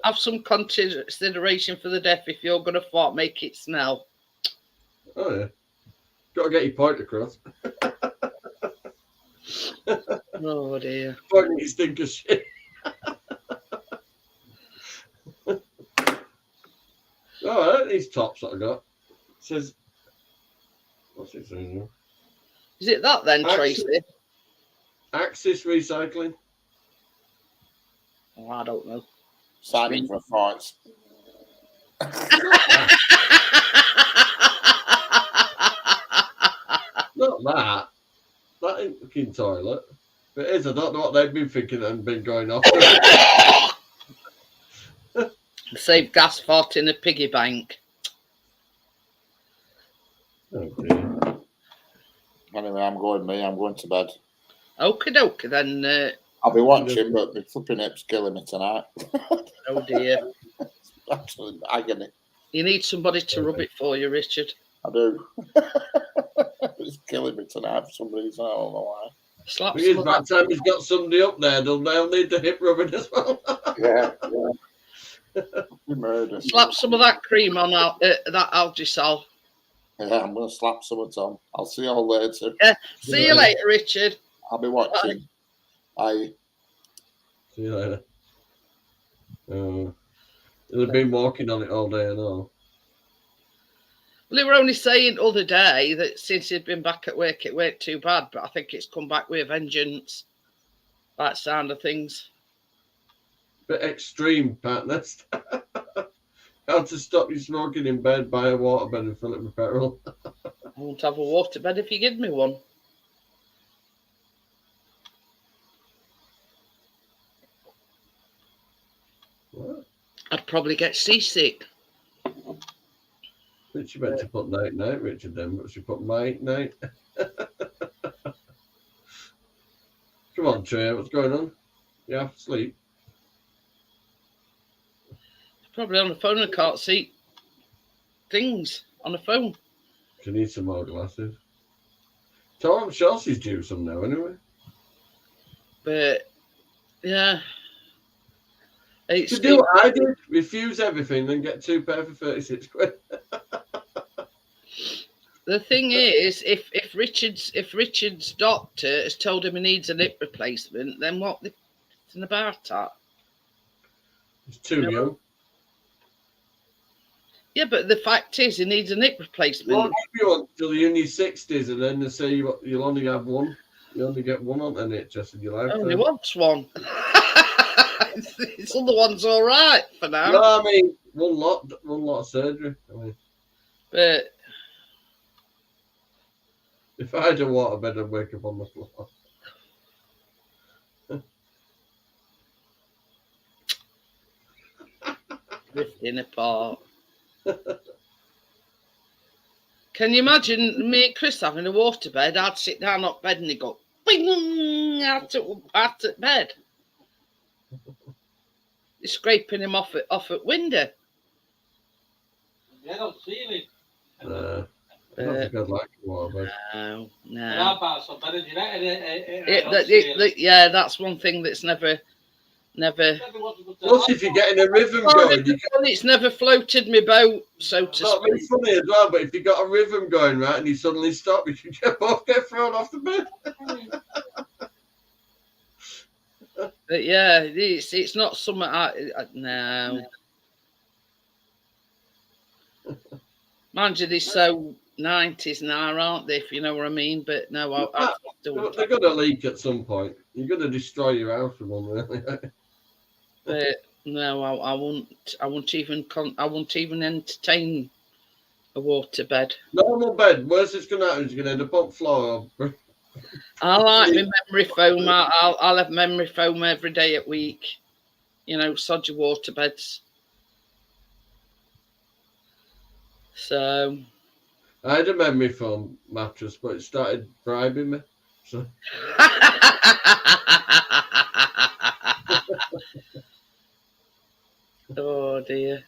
Have some consideration for the deaf. If you're going to fart, make it smell. Oh yeah, got to get your point across. Oh dear. Point you stink of shit. Oh, these tops that I got. It says, what's it saying? Is it that then, Tracy? Axis Recycling. Oh, I don't know. Signing for fights. Not that. That ain't the fucking toilet. If it is, I don't know what they've been thinking and been going off. Save gas fart in a piggy bank. Oh dear. Anyway, I'm going to bed. Okie dokie then. I'll be watching, but my flipping hip's killing me tonight. Oh dear. Absolute agony. You need somebody to rub it for you, Richard. I do. It's killing me tonight for some reason. I don't know why. Slap It is some, by of the time he's got somebody up there, they'll need the hip rubbing as well. Yeah. Murder. slap some of that cream on that Algisol. Yeah, I'm going to slap someone on. I'll see you all later. See you later, Richard. I'll be watching. Bye. See you later. They've been walking on it all day and all. Well, they were only saying other day that since he'd been back at work, it weren't too bad, but I think it's come back with a vengeance. That sound of things. Bit extreme, partners. How to stop you smoking in bed, buy a waterbed and fill it with petrol. I won't have a waterbed if you give me one. What? I'd probably get seasick. Richard meant to put night, Richard then, but she put night. Come on, Trey, what's going on? You half asleep? Probably on the phone and can't see things on the phone. She needs some more glasses. Tom Chelsea's due some now, anyway. But, yeah. It's, To do what I did, refuse everything, then get 2 pair for 36 quid. the thing is, if Richard's doctor has told him he needs a hip replacement, then what the about that? It's too young. Yeah, but the fact is, he needs a hip replacement. Well, if you want till you're in your 60s, and then they say you'll only have one. You only get one on the NHS in your lifetime. Only wants one. This other one's all right for now. No, I mean one lot of surgery. I mean, But if I had a waterbed, I'd wake up on the floor. drifting apart. Can you imagine me and Chris having a waterbed? I'd sit down on bed and he'd go, bing, out at bed. You're scraping him off at window. Yeah, don't see me. I don't think I'd like a waterbed. No. Yeah, Yeah, that's one thing that's never. Plus, if you're getting a rhythm going, It's never floated my boat, so to that'd be speak. funny as well. But if you got a rhythm going right and you suddenly stop, you can both get thrown off the bed. But yeah, it's not something no. Mind you, they're so 90s now, aren't they? If you know what I mean. But no, I still. They're going to leak at some point. You're going to destroy your house with one, really. But no, I won't even entertain a waterbed. Normal bed. Worst it's going to happen is you're going to end up on the floor. I like my memory foam. I'll have memory foam every day at week. You know, sod your waterbeds. So. I had a memory foam mattress, but it started bribing me. So. Oh dear.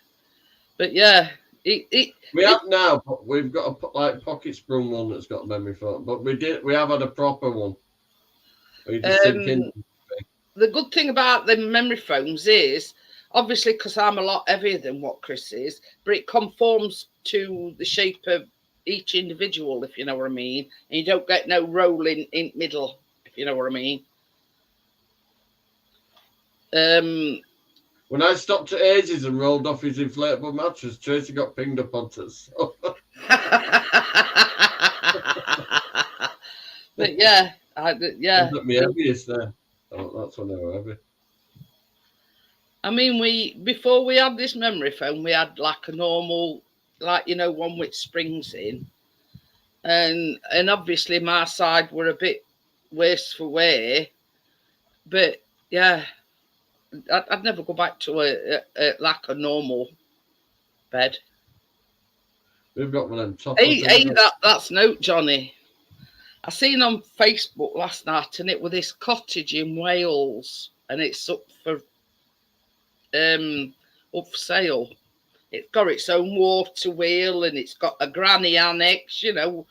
But yeah, we have now, but we've got a pocket sprung one that's got memory foam. But we have had a proper one, Or you just thinking, The good thing about the memory foams is, obviously, because I'm a lot heavier than what Chris is, but it conforms to the shape of each individual, if you know what I mean. And you don't get no rolling in middle, if you know what I mean. when I stopped at Ages and rolled off his inflatable mattress, Tracy got pinged up onto us. But yeah, yeah. Look at me heaviest there. Oh, that's when they were heavy. I mean, before we had this memory foam, we had like a normal, like, you know, one with springs in, and obviously my side were a bit worse for wear, but yeah, I'd never go back to a normal bed. We've got one of them top. Hey, that's note, Johnny. I seen on Facebook last night, and it was this cottage in Wales, and it's up for sale. It's got its own water wheel, and it's got a granny annex, you know,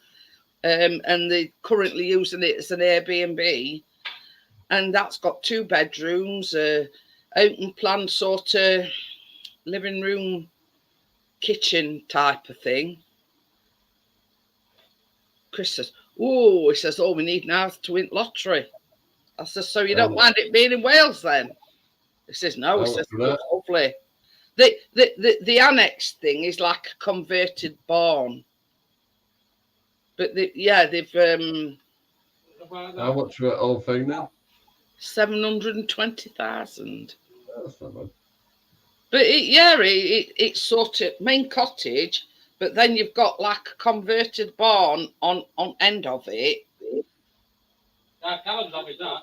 and they're currently using it as an Airbnb, and that's got 2 bedrooms, open plan sort of living room, kitchen type of thing. Chris says, "Oh," he says, "all we need now is to win lottery." I says, "So you don't mind it being in Wales then?" He says, "No." He says, "Lovely." The annex thing is like a converted barn, but they've how much for that whole thing now? 720,000. That's not bad. But it's sort of main cottage, but then you've got like a converted barn on end of it. Callum's having that.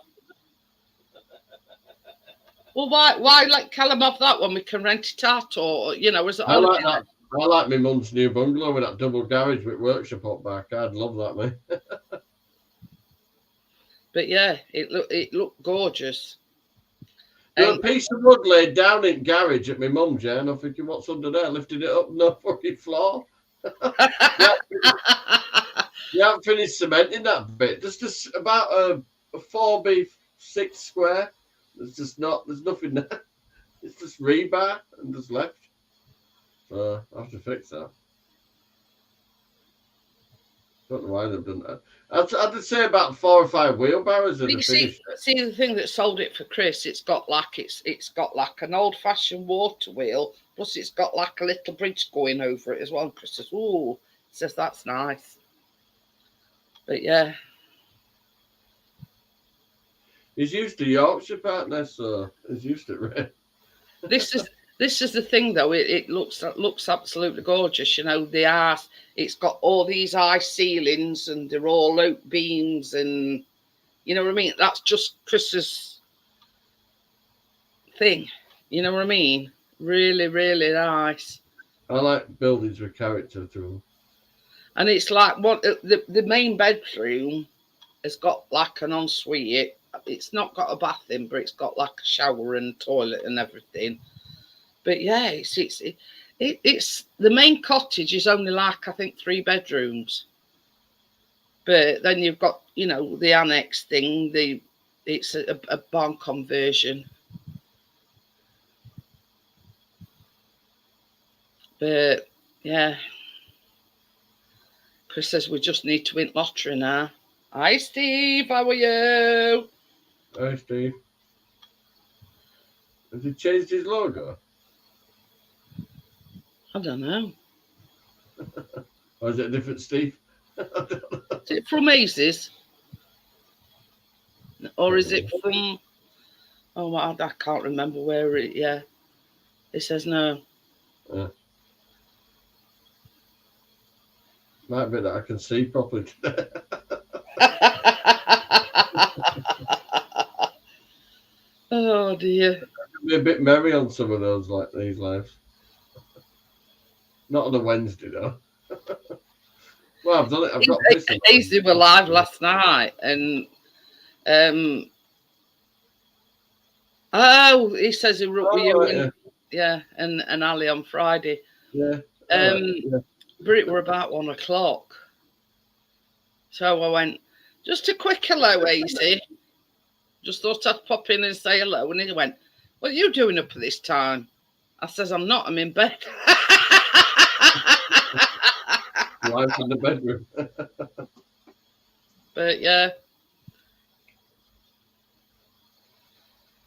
Well, why let Callum have that when we can rent it out, or, you know, as I like that. I like my mum's new bungalow with that double garage with workshop up back. I'd love that, mate. But yeah, it looked gorgeous. There's a piece of wood laid down in garage at my mum's, yeah, and I'm thinking, what's under there? Lifted it up, no fucking floor. You haven't finished cementing that bit. There's just about a 4x6 square. There's nothing there. It's just rebar and just left. So I have to fix that. Don't know why they've done that. I'd say about 4 or 5 wheelbarrows and see the thing that sold it for Chris, it's got like an old-fashioned water wheel, plus it's got like a little bridge going over it as well. And Chris says, "Ooh," says, "that's nice." But yeah. He's used to Yorkshire partner, so he's used to red. This is the thing though. It looks absolutely gorgeous. You know, it's got all these high ceilings, and they're all oak beams, and you know what I mean. That's just Chris's thing. You know what I mean? Really, really nice. I like buildings with character to them. And it's like the main bedroom has got like an ensuite. It's not got a bath in, but it's got like a shower and toilet and everything. But yeah, it's the main cottage is only like, I think, 3 bedrooms. But then you've got, you know, the annex thing. It's a barn conversion. But yeah, Chris says we just need to win lottery now. Hi, Steve. How are you? Hi, Steve. Has he changed his logo? I don't know. Or is it a different Steve? Is it from Macy's? Or is it from... Oh, I can't remember where it... Yeah. It says no. Might be that I can see properly today. Oh, dear. I can be a bit merry on some of those, like these lives. Not on a Wednesday, though. Well, I've done it. I've got this. Daisy were live last night, and he says he wrote with you, right, and Ali on Friday. Yeah. But it were about 1 o'clock, so I went, just a quick hello, Easy. Just thought I'd pop in and say hello. And he went, what are you doing up at this time? I says, I'm not, I'm in bed. Wife in the bedroom. But yeah.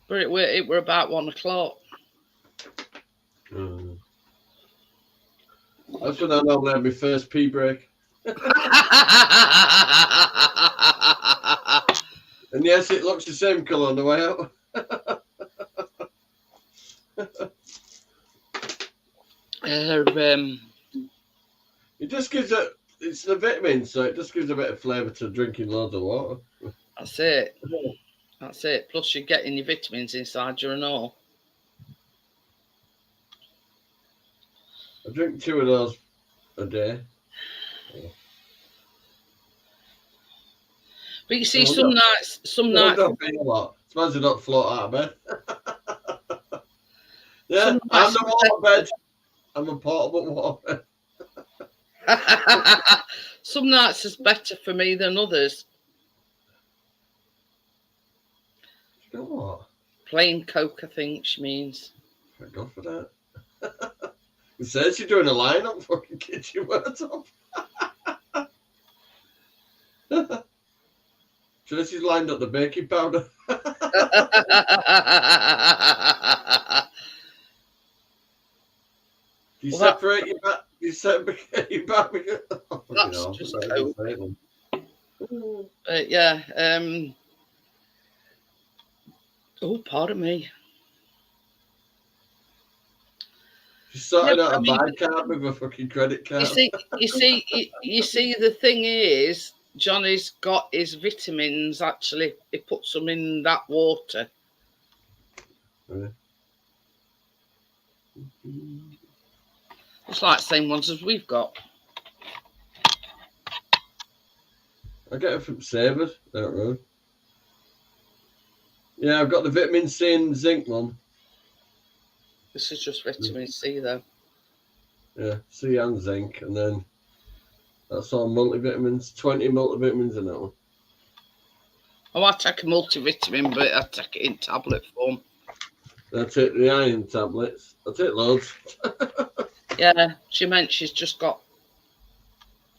But it were about 1 o'clock. That's when I normally have my first pee break. And yes, it looks the same colour on the way out. It just gives it's the vitamins, so it just gives a bit of flavour to drinking loads of water. That's it. That's it. Plus you're getting your vitamins inside you and all. I drink 2 of those a day. But you see, some nights. Don't feel a lot. Suppose you don't float out of bed. Yeah, I'm the water bed. I'm a portable water bed. Some nights is better for me than others. You know what? Plain Coke, I think she means. Thank God for that. It says you're doing a line on fucking kitchen worktop. Should she's lined up the baking powder? You Well, separate your back. You separate your back. Oh, That's hell, just I Coke. say them. Yeah. Oh, pardon me. She's sorting Yeah, out I a mean- buy card with a fucking credit card. You see. The thing is, Johnny's got his vitamins. Actually, he puts them in that water. Really? It's like the same ones as we've got. I get it from Sabres, don't know. Yeah, I've got the vitamin C and zinc one. This is just vitamin C, though. Yeah, C and zinc, and then that's all multivitamins. 20 multivitamins in that one. Oh, I take a multivitamin, but I take it in tablet form. I take the iron tablets. I take loads. Yeah, she meant she's just got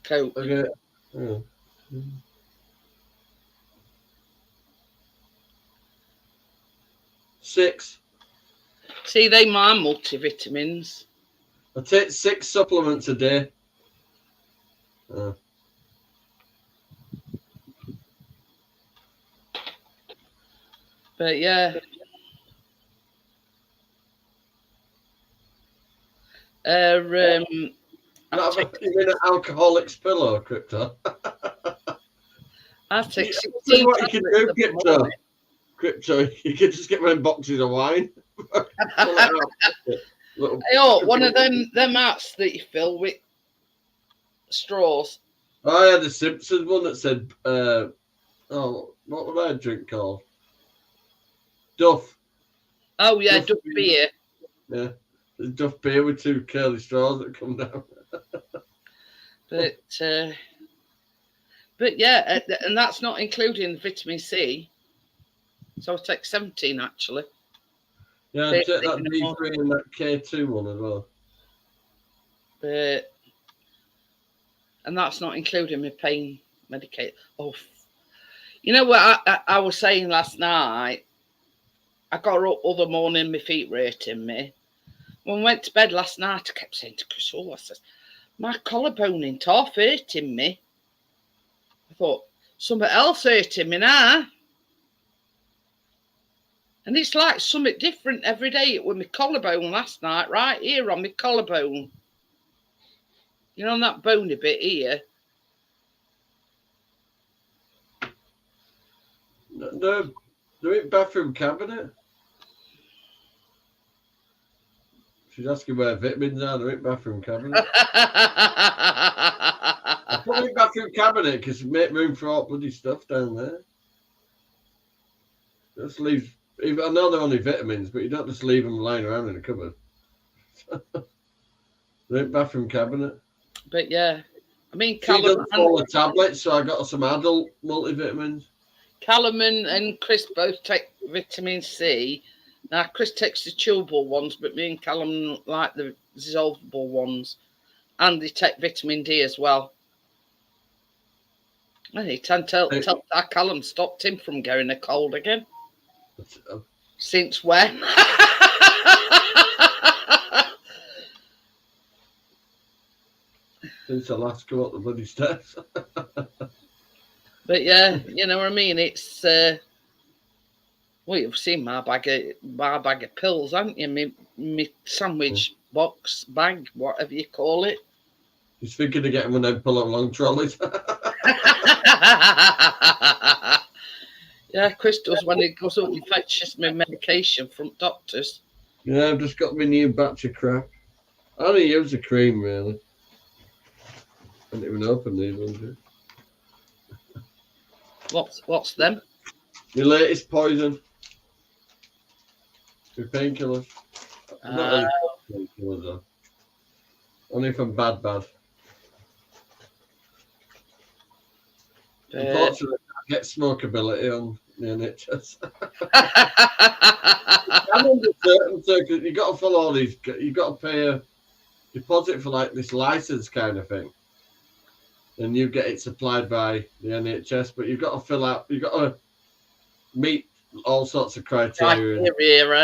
Coke. Okay. Yeah. 6. See, they my multivitamins. I take 6 supplements a day. But yeah. You mean an alcoholic's pillow, Crypto? I take See 16 what you can do, tablets in the Crypto. morning. Crypto, you can just get them boxes of wine. Pull it out. Little- Oh, one of them hats that you fill with straws. I had a Simpsons one that said, what was that drink called? Duff. Oh yeah, Duff Duff beer. Yeah. The Duff beer with 2 curly straws that come down. But yeah, and that's not including vitamin C. So I take 17 actually. Yeah, They- I take they that can D3 and that K2 one as well. But and that's not including my pain medication. Oh, you know what I was saying last night? I got up other morning, my feet were hurting me. When I went to bed last night, I kept saying to Chris, I says, my collarbone ain't half hurting me. I thought, something else hurting me now. And it's like something different every day. It was my collarbone last night, right here on my collarbone. You know, on that bony bit here. The bathroom cabinet. She's asking where vitamins are. They're in bathroom cabinet. I put them in bathroom cabinet because it make room for all bloody stuff down there. Just leave. I know they're only vitamins, but you don't just leave them lying around in a cupboard. They're in bathroom cabinet. But yeah, I mean, She doesn't follow tablets, so I got some adult multivitamins. Callum and Chris both take vitamin C. Now, Chris takes the chewable ones, but me and Callum like the dissolvable ones. And they take vitamin D as well. And he can tell our Callum stopped him from getting a cold again. Since when? Since I last go up the bloody steps. But yeah, you know what I mean? It's well, you've seen my bag of pills, haven't you? Me sandwich box bag, whatever you call it. He's thinking of getting one of them pull-along trolleys. Yeah, Chris does when he goes up and fetches me medication from doctors. Yeah, I've just got my new batch of crap. I only use the cream, really. I didn't even open these ones yet. What's them? My latest poison. My painkillers. Not really painkillers, though. Only if I'm bad. Unfortunately, I get smokability on the NHS. I'm under certain circumstances. You've got to follow all these. You've got to pay a deposit for like this license kind of thing. And you get it supplied by the NHS, but you've got to fill out, you've got to meet all sorts of criteria. I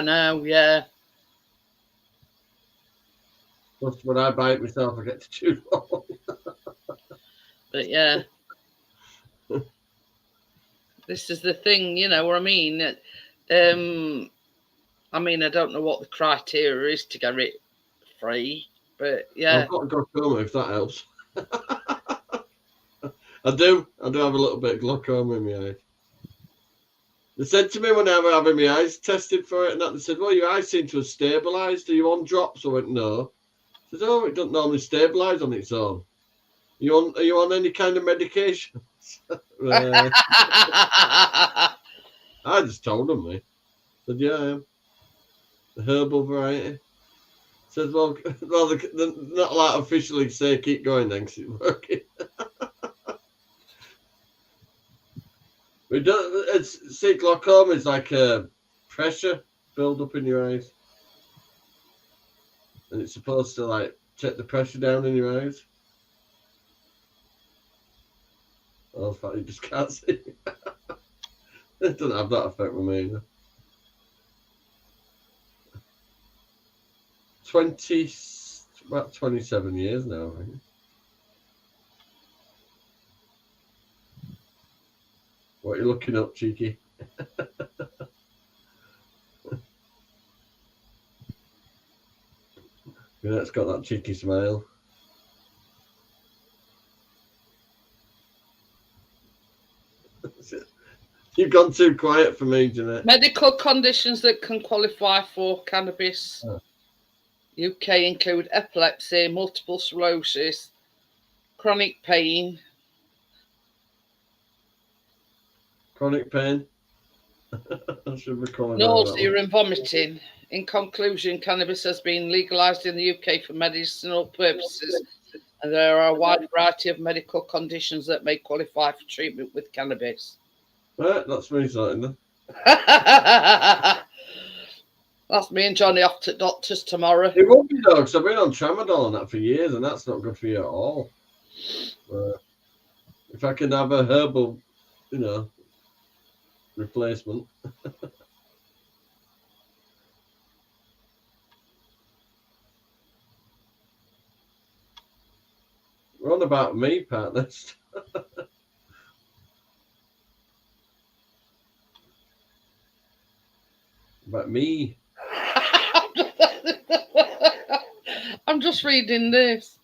know, yeah. Plus, when I buy it myself, I get to choose one. But yeah. This is the thing, you know what I mean? I don't know what the criteria is to get it free, but yeah. I've got to go glaucoma if that helps. I do have a little bit of glaucoma in my eyes. They said to me when I was having my eyes tested for it, and that they said, "Well, your eyes seem to have stabilised. Are you on drops?" I went, "No." I said, "Oh, it doesn't normally stabilise on its own. Are you on any kind of medication?" I just told them, I said, "Yeah, I am. The herbal variety." I said, well, they're not allowed to officially say keep going then because it's working. See, glaucoma is like a pressure build up in your eyes. And it's supposed to like take the pressure down in your eyes. Oh, in fact, you just can't see. It doesn't have that effect with me either. 27 years now, I think. What are you looking up, cheeky? Yeah, it's got that cheeky smile. You've gone too quiet for me, Jeanette. Medical conditions that can qualify for cannabis. UK include epilepsy, multiple sclerosis, chronic pain. Chronic pain. I should recall nausea and vomiting. In conclusion, cannabis has been legalised in the UK for medicinal purposes, and there are a wide variety of medical conditions that may qualify for treatment with cannabis. Right, that's me starting then. That's me and Johnny off to doctors tomorrow. It won't be though, because I've been on tramadol and that for years, and that's not good for you at all. If I can have a herbal, replacement. We're on about me, partners. About me. I'm just reading this.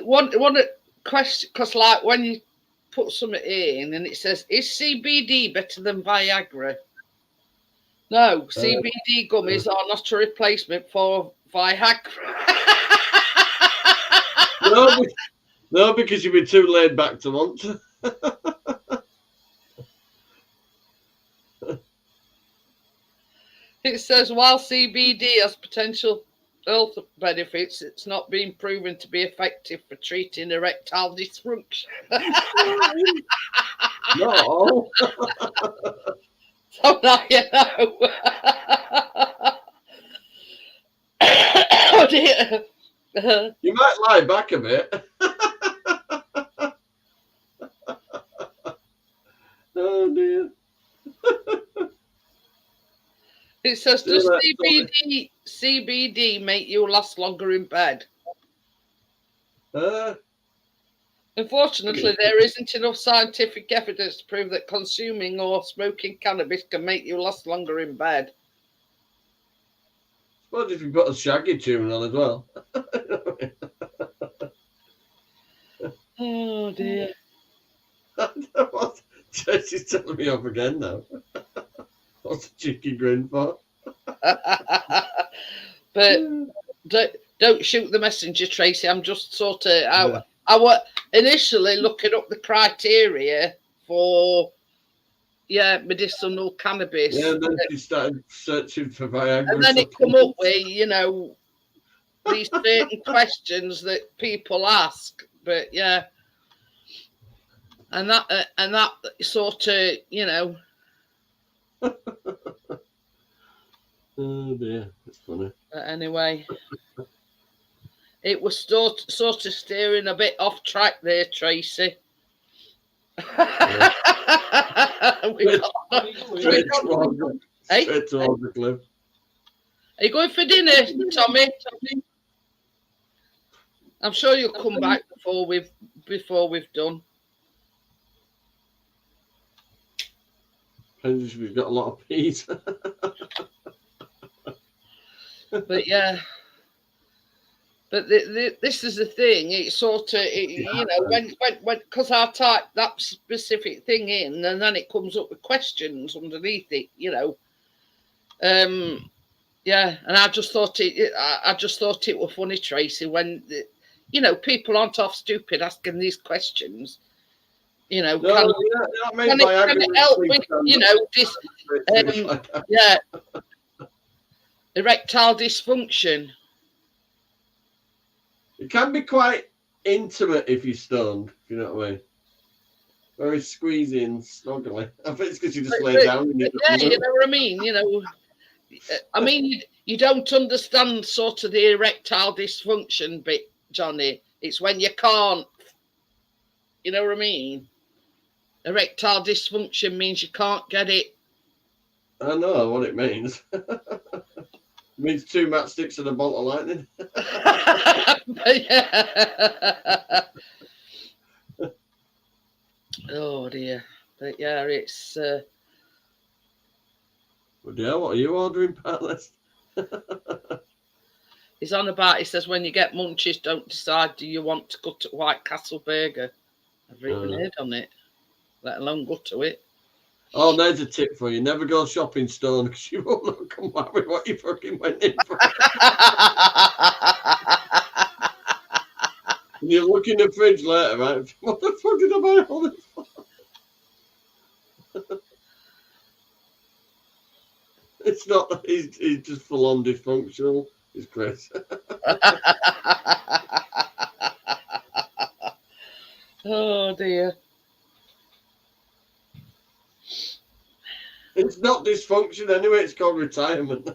One question, because like when you put something in and it says, is CBD better than Viagra? No, CBD gummies are not a replacement for Viagra. No, because you'd be too laid back to want to. It says, while CBD has potential health benefits, it's not been proven to be effective for treating erectile dysfunction. No. So now you know. Oh dear. You might lie back a bit. Oh dear. It says, Yeah, does that's CBD make you last longer in bed? Unfortunately, there isn't enough scientific evidence to prove that consuming or smoking cannabis can make you last longer in bed. Suppose if you've got a Shaggy tune on as well. Oh dear. Jesse's telling me off again now. What's the cheeky grin for? But don't shoot the messenger, Tracy. I'm just sort of I was initially looking up the criteria for medicinal cannabis. Yeah, and then she started searching for Viagra. And then it come up with, these certain questions that people ask. But yeah. And that sort of, Oh dear, that's funny. But anyway, it was sort of steering a bit off track there, Tracy. Yeah. Straight towards the cliff. Are you going for dinner, Tommy? I'm sure you'll come back before we've done. Depends if we've got a lot of peas. But yeah. But this is the thing. It's sort of, when because I type that specific thing in, and then it comes up with questions underneath it, Yeah, and I just thought it was funny, Tracy, when people aren't off stupid asking these questions. Can it help with erectile dysfunction? It can be quite intimate if you're stoned, if you know what I mean. Very squeezy and snuggly. I think it's because you just lay down. And you know what I mean. You don't understand sort of the erectile dysfunction bit, Johnny. It's when you can't. You know what I mean? Erectile dysfunction means you can't get it. I know what it means. It means 2 matchsticks and a bolt of lightning. Oh dear. But yeah, it's Well, yeah, what are you ordering, Palace? He's on about, he says, when you get munchies, don't decide, do you want to go to White Castle Burger? I've written head on it, let alone go to it. Oh, there's a tip for you. Never go shopping stone because you won't know come back with what you fucking went in for. And you look in the fridge later, right? What the fuck did I buy all this for? It's not, he's just full on dysfunctional. It's Chris. Oh dear. It's not dysfunction anyway, it's called retirement.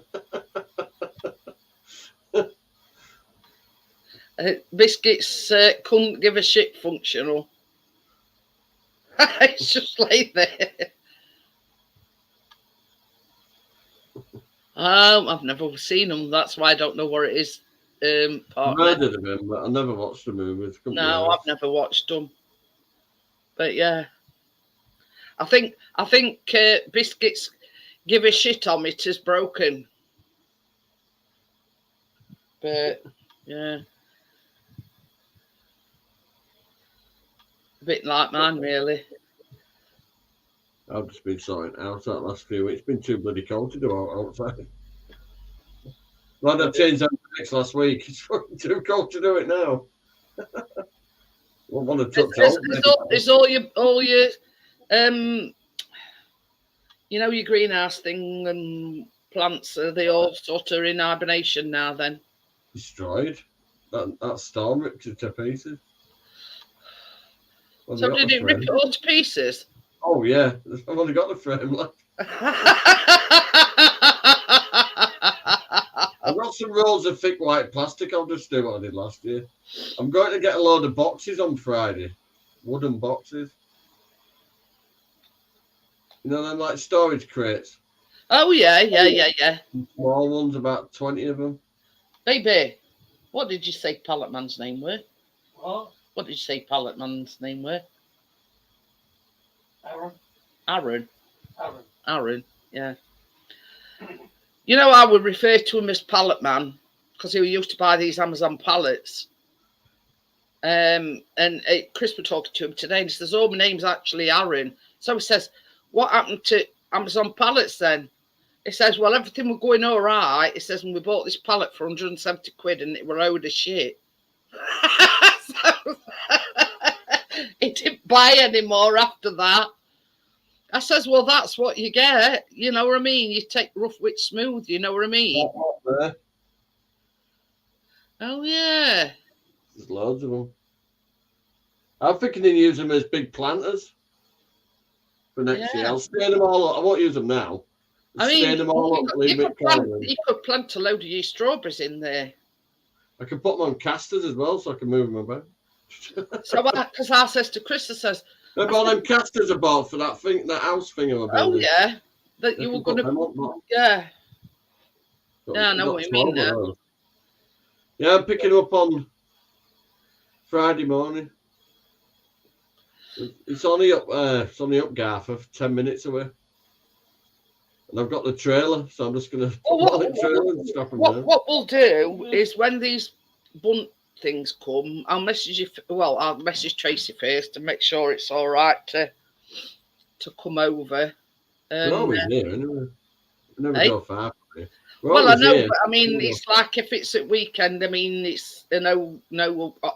Biscuits couldn't give a shit functional. It's just like that. I've never seen them. That's why I don't know what it is. I've heard of them, but I never watched the movies. No, I've never watched them. But yeah, I think Biscuits give a shit on it is broken. But yeah, a bit like mine, really. I've just been sorting out that last few weeks. It's been too bloody cold to do outside. Well, I changed that next last week. It's fucking too cold to do it now. Want to touch It's all your your greenhouse thing and plants, are they all sort of in hibernation now then? destroyed. That storm ripped it to pieces. Well, So did it rip it all to pieces? Oh yeah, I've only got the frame left. I've got some rolls of thick white plastic. I'll just do what I did last year. I'm going to get a load of boxes on Friday, wooden boxes. You know them like storage crates. Oh yeah. Small ones, about 20 of them. Baby, what did you say Pallet Man's name were? What? What did you say Pallet Man's name were? Aaron. Aaron, yeah. You know, I would refer to him as Pallet Man because he used to buy these Amazon pallets. And Chris was talking to him today and he says, oh, my name's actually Aaron. So he says, what happened to Amazon pallets then? He says, well, everything was going all right. He says, and we bought this pallet for 170 quid and it were a load of shit. So, he didn't buy any more after that. I says, well, that's what you get. You know what I mean? You take rough with smooth. You know what I mean? Oh, yeah. There's loads of them. I'm thinking to use them as big planters for next year. I'll stain them all up. I won't use them now. I mean, stain them all up, leave it you could plant a load of your strawberries in there. I can put them on casters as well so I can move them about. So, because I says to Chris, I says, remember all them casters I bought for that thing, that house thing I was oh, building? yeah. That you were going to, yeah. Yeah, I know what you mean now. Yeah, I'm picking them up on Friday morning. It's only up Garforth, 10 minutes away. And I've got the trailer, so I'm just going to put the trailer and strap them down. What we'll do is when these bunt things come, I'll message you. Well, I'll message Tracy first to make sure it's all right to come over. We're always here, anyway. We never go far from here. Well, I know, but I mean, it's like if it's at weekend, I mean, it's no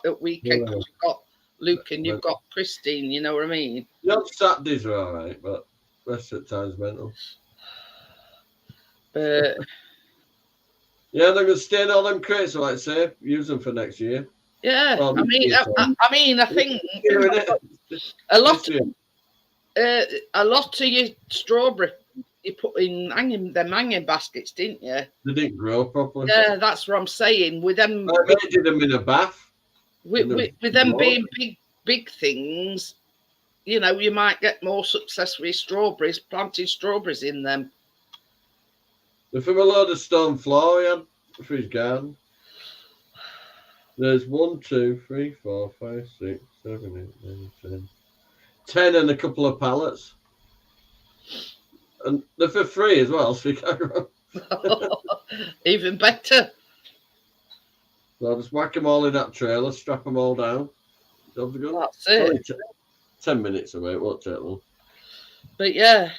at weekend because you've got Luke and you've got Christine, you know what I mean? The Saturdays are all right, but rest of the time's mental. But yeah, they're going to stay in all them crates, like I say, use them for next year. Yeah, well, I think a lot of your strawberry you put in hanging baskets, didn't you? They didn't grow properly. Yeah, that's what I'm saying. With them, they did them in a bath. With them being big things, you know, you might get more success with strawberries, planting strawberries in them. They're from a load of stone floor, yeah, for his garden. There's 1, 2, 3, 4, 5, 6, 7, 8, 9, 10. 10 and a couple of pallets. And they're for free as well, so you can't go. Even better. So I'll just whack them all in that trailer, strap them all down. Job's good. That's it. 10 minutes away, it won't take long. But yeah,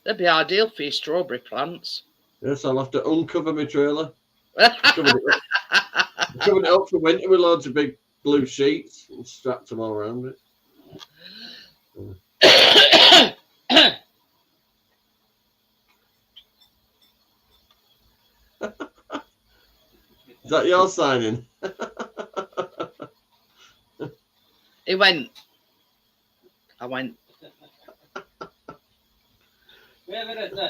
they'd be ideal for your strawberry plants. Yes, I'll have to uncover my trailer. Covered it up for winter with loads of big blue sheets and strapped them all around it. Is that your signing? He went. I went.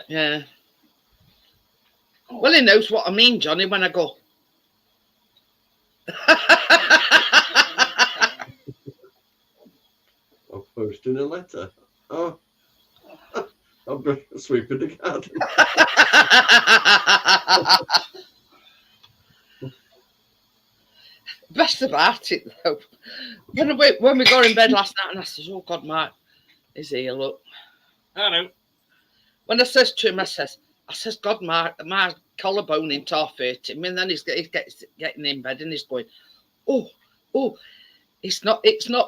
Yeah. Well, he knows what I mean, Johnny, when I go. I'm posting a letter. Oh. I'm sweeping the garden. Best about it, though, when we got in bed last night and I says, oh, God, Mark is here, look. Hello. When I says to him, I says, God, my collarbone into half hurting me. And then he's getting in bed and he's going, oh, it's not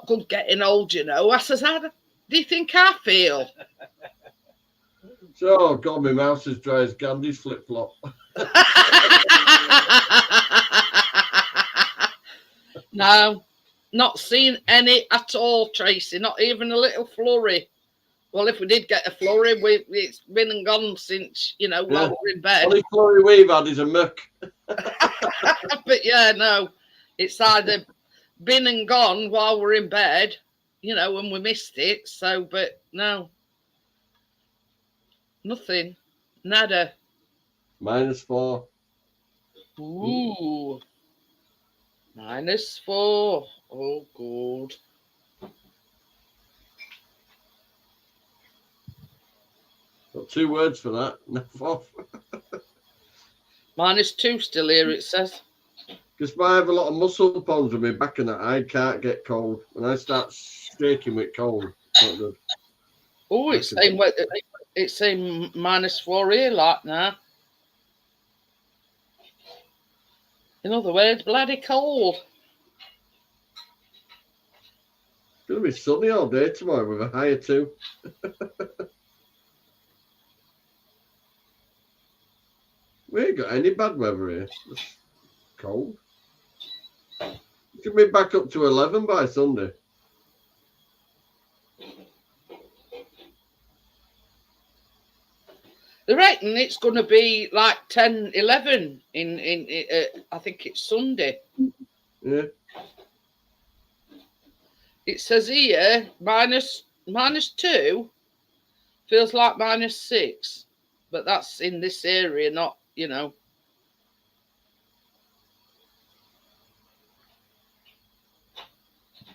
good getting old, you know. I says, how do you think I feel? Oh, God, my mouth's as dry as Gandhi's flip-flop. No, not seen any at all, Tracy. Not even a little flurry. Well, if we did get a flurry, it's been and gone since, you know, while we're in bed. The only flurry we've had is a muck. But yeah, no, it's either been and gone while we're in bed, you know, and we missed it. So, but no, nothing, nada. -4. Ooh, -4. Oh, good. Got 2 words for that. -4. -2 still here, it says. Because I have a lot of muscle pulls with my back and that, I can't get cold. When I start shaking with cold, it's not good. Oh, it's saying -4 here, like now. In other words, bloody cold. It's going to be sunny all day tomorrow with a high of 2. We ain't got any bad weather here. Just cold. It should be back up to 11 by Sunday. They reckon it's going to be like 10, 11 in I think it's Sunday. Yeah. It says here -2 feels like -6, but that's in this area, not, you know.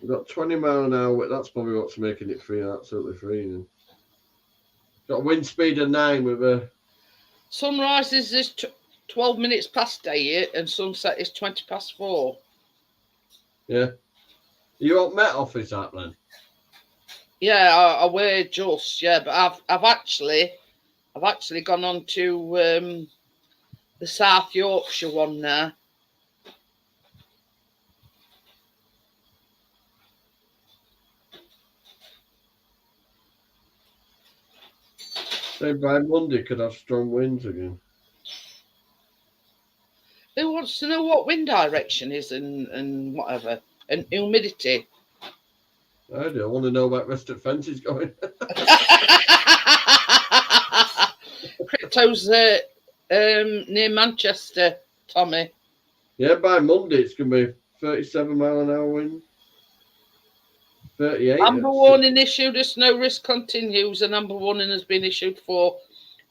We've got 20 mile an hour. That's probably what's making it absolutely freezing. Got a wind speed of 9 with a. Sunrise is 12 minutes past 8 and sunset is 20 past 4. Yeah. You at Met Office that then? Yeah, I wear just, yeah, but I've actually gone on to the South Yorkshire one now. Say by Monday could have strong winds again. Who wants to know what wind direction is and whatever? And humidity. I do. I want to know where Rest at Fence is going. Crypto's near Manchester, Tommy. Yeah, by Monday it's going to be 37 mile an hour wind. 38. Amber warning issued as snow risk continues. An amber warning has been issued for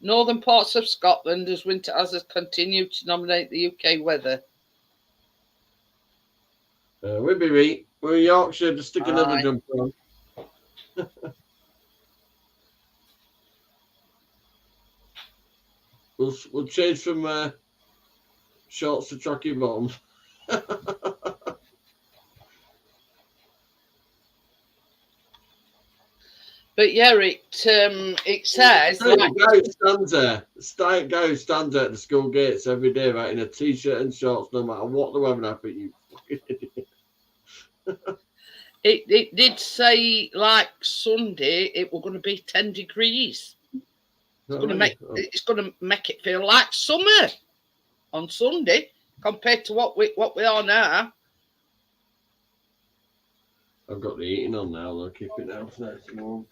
northern parts of Scotland as winter has continued to dominate the UK weather. We'll be right. We're Yorkshire to stick another jumper on. We'll change from shorts to tracky bottoms. But yeah, it says The guy who stands there at the school gates every day, right, in a t-shirt and shorts, no matter what the weather happened. You fucking idiot. It did say like Sunday it was going to be 10 degrees. It's going to make it feel like summer on Sunday compared to what we are now. I've got the heating on now. I'll keep it nice and warm.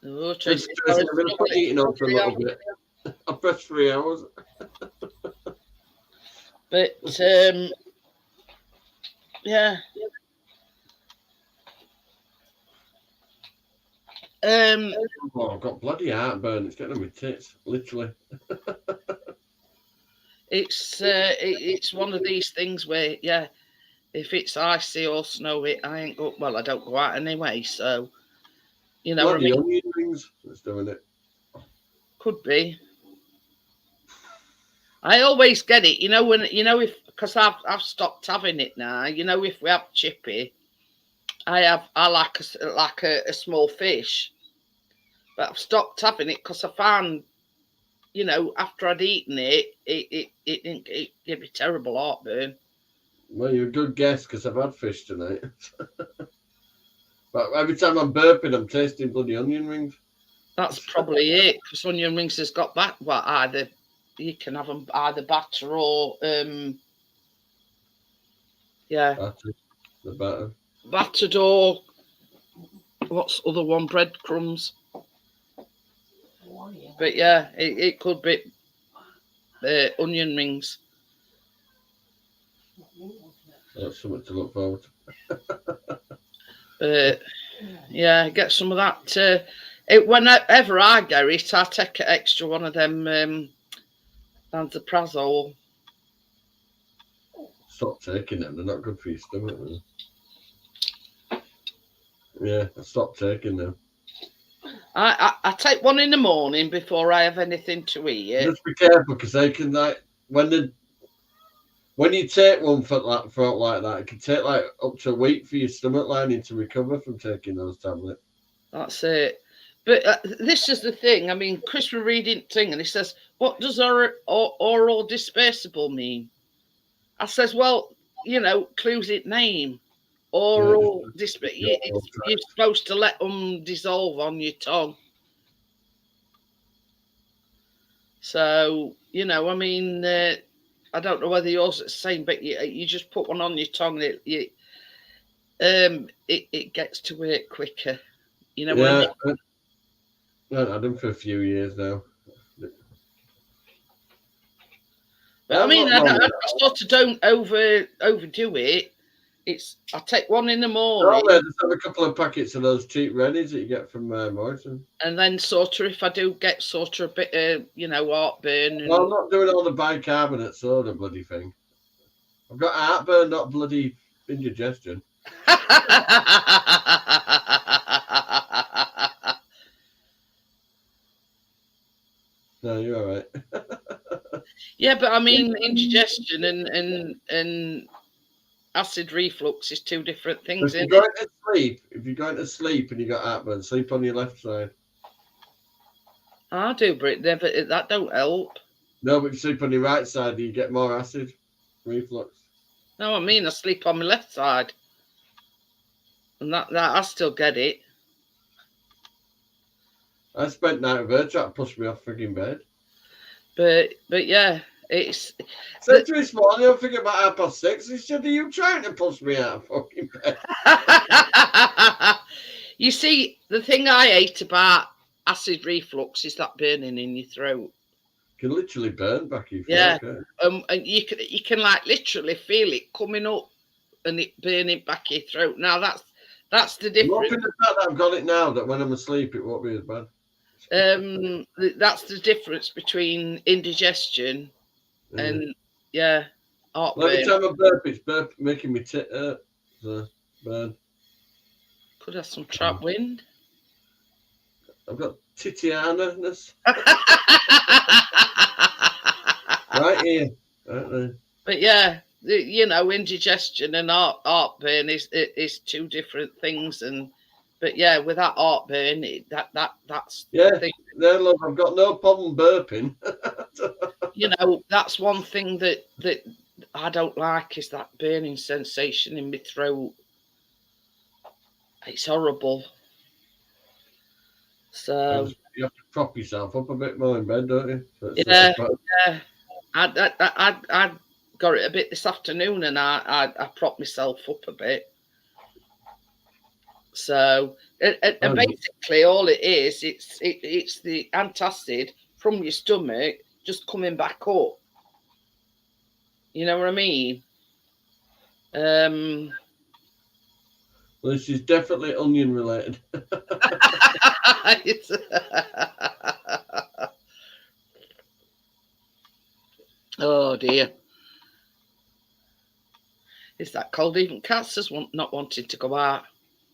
Oh, I'm going to put heating on for a little bit. I'll press 3 hours. But yeah. Oh, I've got bloody heartburn. It's getting on my tits, literally. It's one of these things where, yeah, if it's icy or snowy, I don't go out anyway. So, you know, bloody onion rings that's doing it. Could be. I always get it, because I've stopped having it now. You know, if we have chippy, I like a small fish, but I've stopped having it because I found, after I'd eaten it, it gave me terrible heartburn. Well, you're a good guess because I've had fish tonight. But every time I'm burping, I'm tasting bloody onion rings. That's probably it, because onion rings has got back. Well, either you can have them either batter or battered or what's the other one? Breadcrumbs. But yeah, it could be. onion rings. That's something to look forward to. Yeah, get some of that. Whenever I get it, I take an extra one of them Lansoprazole. Stop taking them. They're not good for your stomach. Man. Yeah, I stopped taking them. I take one in the morning before I have anything to eat. Just be careful because they can like when you take one for like that, it can take like up to a week for your stomach lining to recover from taking those tablets. That's it. But this is the thing. I mean, Chris was reading thing, and he says, "What does oral dispersible mean?" I says, "Well, clues it name. Oral dispersible. You're supposed to let them dissolve on your tongue." So I mean, I don't know whether yours is the same, but you just put one on your tongue, and it gets to work quicker. Yeah, I've had them for a few years now. But I mean, I sort of don't overdo it. I take one in the morning. Oh, just have a couple of packets of those cheap Rennies that you get from Morrison. And then sort of, if I do get sort of a bit of, heartburn. And... Well, I'm not doing all the bicarbonate soda bloody thing. I've got heartburn, not bloody indigestion. No, you're all right. Yeah, but I mean, indigestion and acid reflux is two different things. If you're going to sleep and you got heartburn, sleep on your left side. I do, but that don't help. No, but if you sleep on your right side, you get more acid reflux. No, I mean, I sleep on my left side, and that I still get it. I spent night with her trying to push me off frigging bed. But yeah, it's. Said to this morning, I'm thinking about 6:30. He said, "Are you trying to push me out of fucking bed?" You see, the thing I hate about acid reflux is that burning in your throat. You can literally burn back your throat. Yeah, and you can like literally feel it coming up and it burning back your throat. Now that's the difference. I'm hoping the fact that I've got it now, that when I'm asleep, it won't be as bad. That's the difference between indigestion and heartburn. Well, every time I burp, it's making me tit hurt. So burn. Could have some trap wind. I've got Titiana-ness. Right here. Right there. But yeah, indigestion and heartburn is two different things. But yeah, with that heartburn, that's the thing. No, look, I've got no problem burping. That's one thing that I don't like is that burning sensation in my throat. It's horrible. So you have to prop yourself up a bit more in bed, don't you? So yeah. I got it a bit this afternoon, and I propped myself up a bit. So and basically, all it is, it's the antacid from your stomach just coming back up. You know what I mean? Well, this is definitely onion related. Oh dear. Is that cold? Even Cats just not wanting to go out.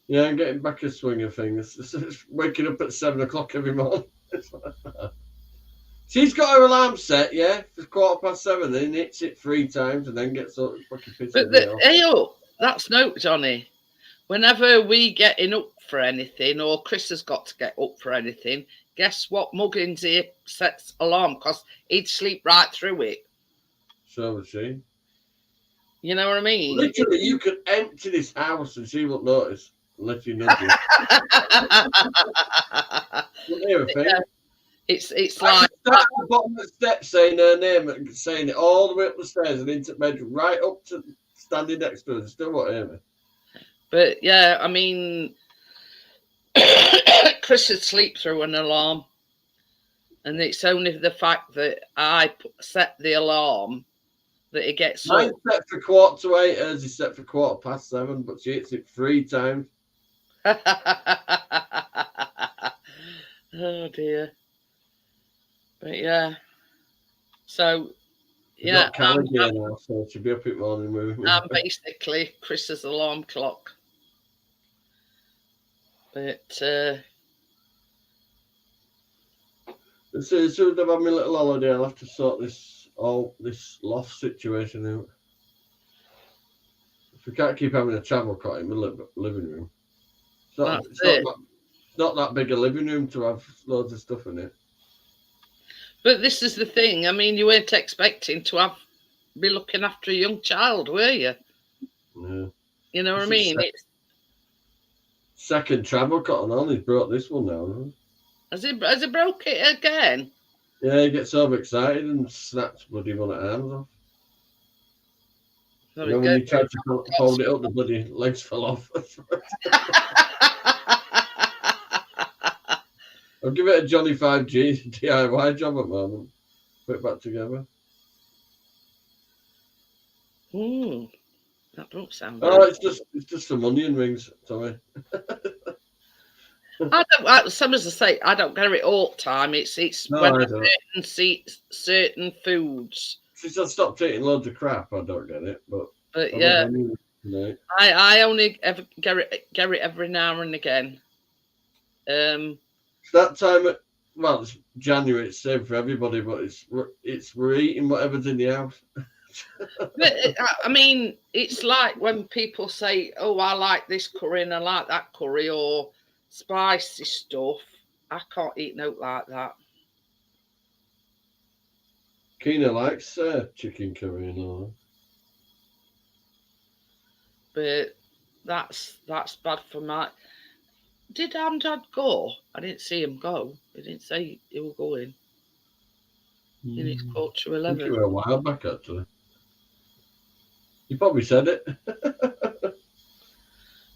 Yeah, I'm getting back a swing of things. It's waking up at 7 o'clock every morning. She's got her alarm set, yeah, for 7:15, then hits it 3 times and then gets up and fucking pisses me off. Hey, that's note, Johnny. Whenever we getting up for anything, or Chris has got to get up for anything, guess what? Muggins here sets alarm because he'd sleep right through it. So would she. You know what I mean? Literally, you could empty this house and she won't notice unless you nudge it. Yeah, it's I like start at the bottom of the steps saying her name and saying it all the way up the stairs and into the bedroom, right up to standing next to her. Still won't hear me. But yeah, I mean, Chris would sleep through an alarm. And it's only the fact that I set the alarm that it gets up. Mine's set for 7:15. Hers is set for 7:15, but she hits it 3 times. Oh dear. But yeah. So We've yeah, got Callie here now, so she'll be up at morning with me. I'm basically Chris's alarm clock. But As soon as I've had my little holiday, I'll have to sort this loft situation out. If we can't keep having a travel cot in the living room, it's not that big a living room to have loads of stuff in it. But this is the thing. I mean, you weren't expecting to be looking after a young child, were you? No. You know what I mean? It's second travel cot, and on he's brought this one now. Has he broke it again? Yeah, he gets overexcited and snaps bloody one of the arms off. There You know, we when go. you tried to hold it up, the bloody legs fell off. I'll give it a Johnny 5G DIY job at the moment. Put it back together. That don't sound Oh, good. it's just some onion rings, Tommy. Some as I say, I don't get it all the time. It's No, when I I don't. see certain foods. Since I stopped eating loads of crap, I don't get it. But yeah, tonight. I only ever get it every now and again. It's that time it's January. It's same for everybody, but we're eating whatever's in the house. But I mean, it's like when people say, "Oh, I like this curry and I like that curry," or spicy stuff. I can't eat note like that. Keena likes chicken curry and all But that's bad for my. Did Dad go? I didn't see him go. He didn't say he was going. And it's 11:15. I think it was a while back, actually. You probably said it.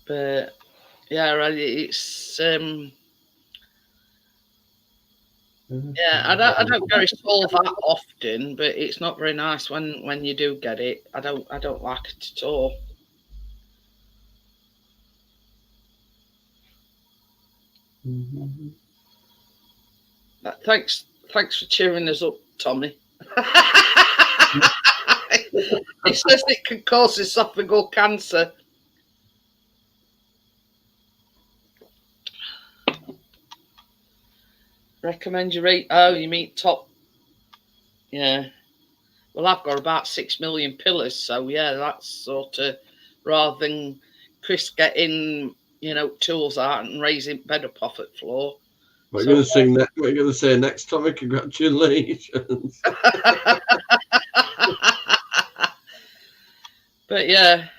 But yeah, it's yeah. I don't get it all that often, but it's not very nice when you do get it. I don't like it at all. Thanks for cheering us up, Tommy. It says it can cause esophageal cancer. Recommend you rate. Oh, you mean top? Yeah. Well, I've got about 6 million pillars, so yeah, that's sort of rather than Chris getting tools out and raising bed up off the floor. What are you going to sing next? What are you going to say next, Tommy? Congratulations. But yeah.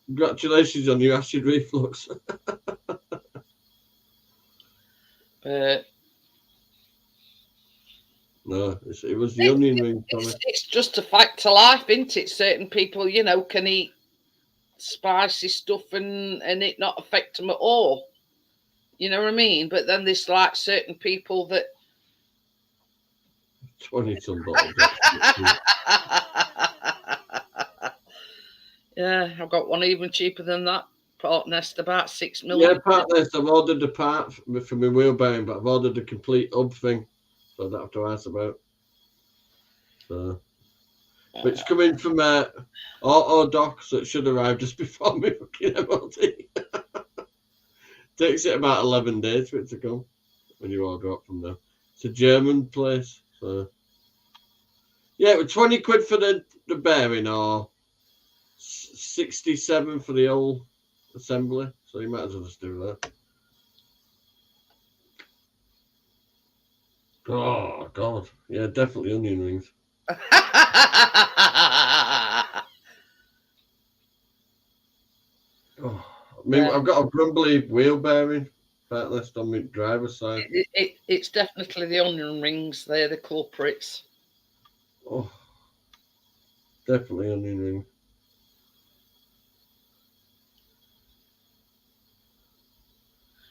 Congratulations on your acid reflux. But no, it was the onion ring, Tommy. It's just a fact of life, isn't it? Certain people, can eat spicy stuff and it not affect them at all. You know what I mean? But then there's like certain people that 20-ton bottles. Yeah, I've got one even cheaper than that. Part nest about 6 million. Yeah, part nest. I've ordered the part for my wheel bearing, but I've ordered the complete hub thing, so I don't have to ask about. So, but it's coming from Auto Doc, so it should arrive just before me fucking MOT. Takes it about 11 days for it to come when you order up from there. It's a German place, so yeah, it was 20 quid for the bearing or 67 for the whole assembly. So you might as well just do that. Oh God, yeah, definitely onion rings. Oh, I mean, I've got a grumbly wheel bearing part list on my driver's side. It's definitely the onion rings. They're the culprits. Oh, definitely onion ring.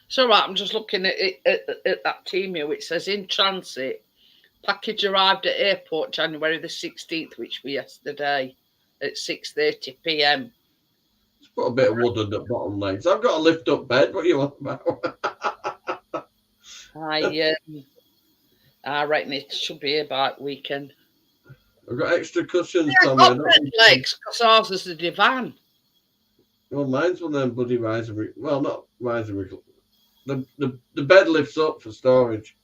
So right, I'm just looking at that Temu. It says in transit Package arrived at airport January the 16th, which was yesterday at 6:30 p.m. Put a bit of wood on the bottom legs. I've got a lift up bed. What are you on about? I reckon it should be about weekend. I've got extra cushions. Yeah, Tommy. got bed legs because ours is a divan. Well, mine's one of them bloody riser. Well, not riser. The bed lifts up for storage.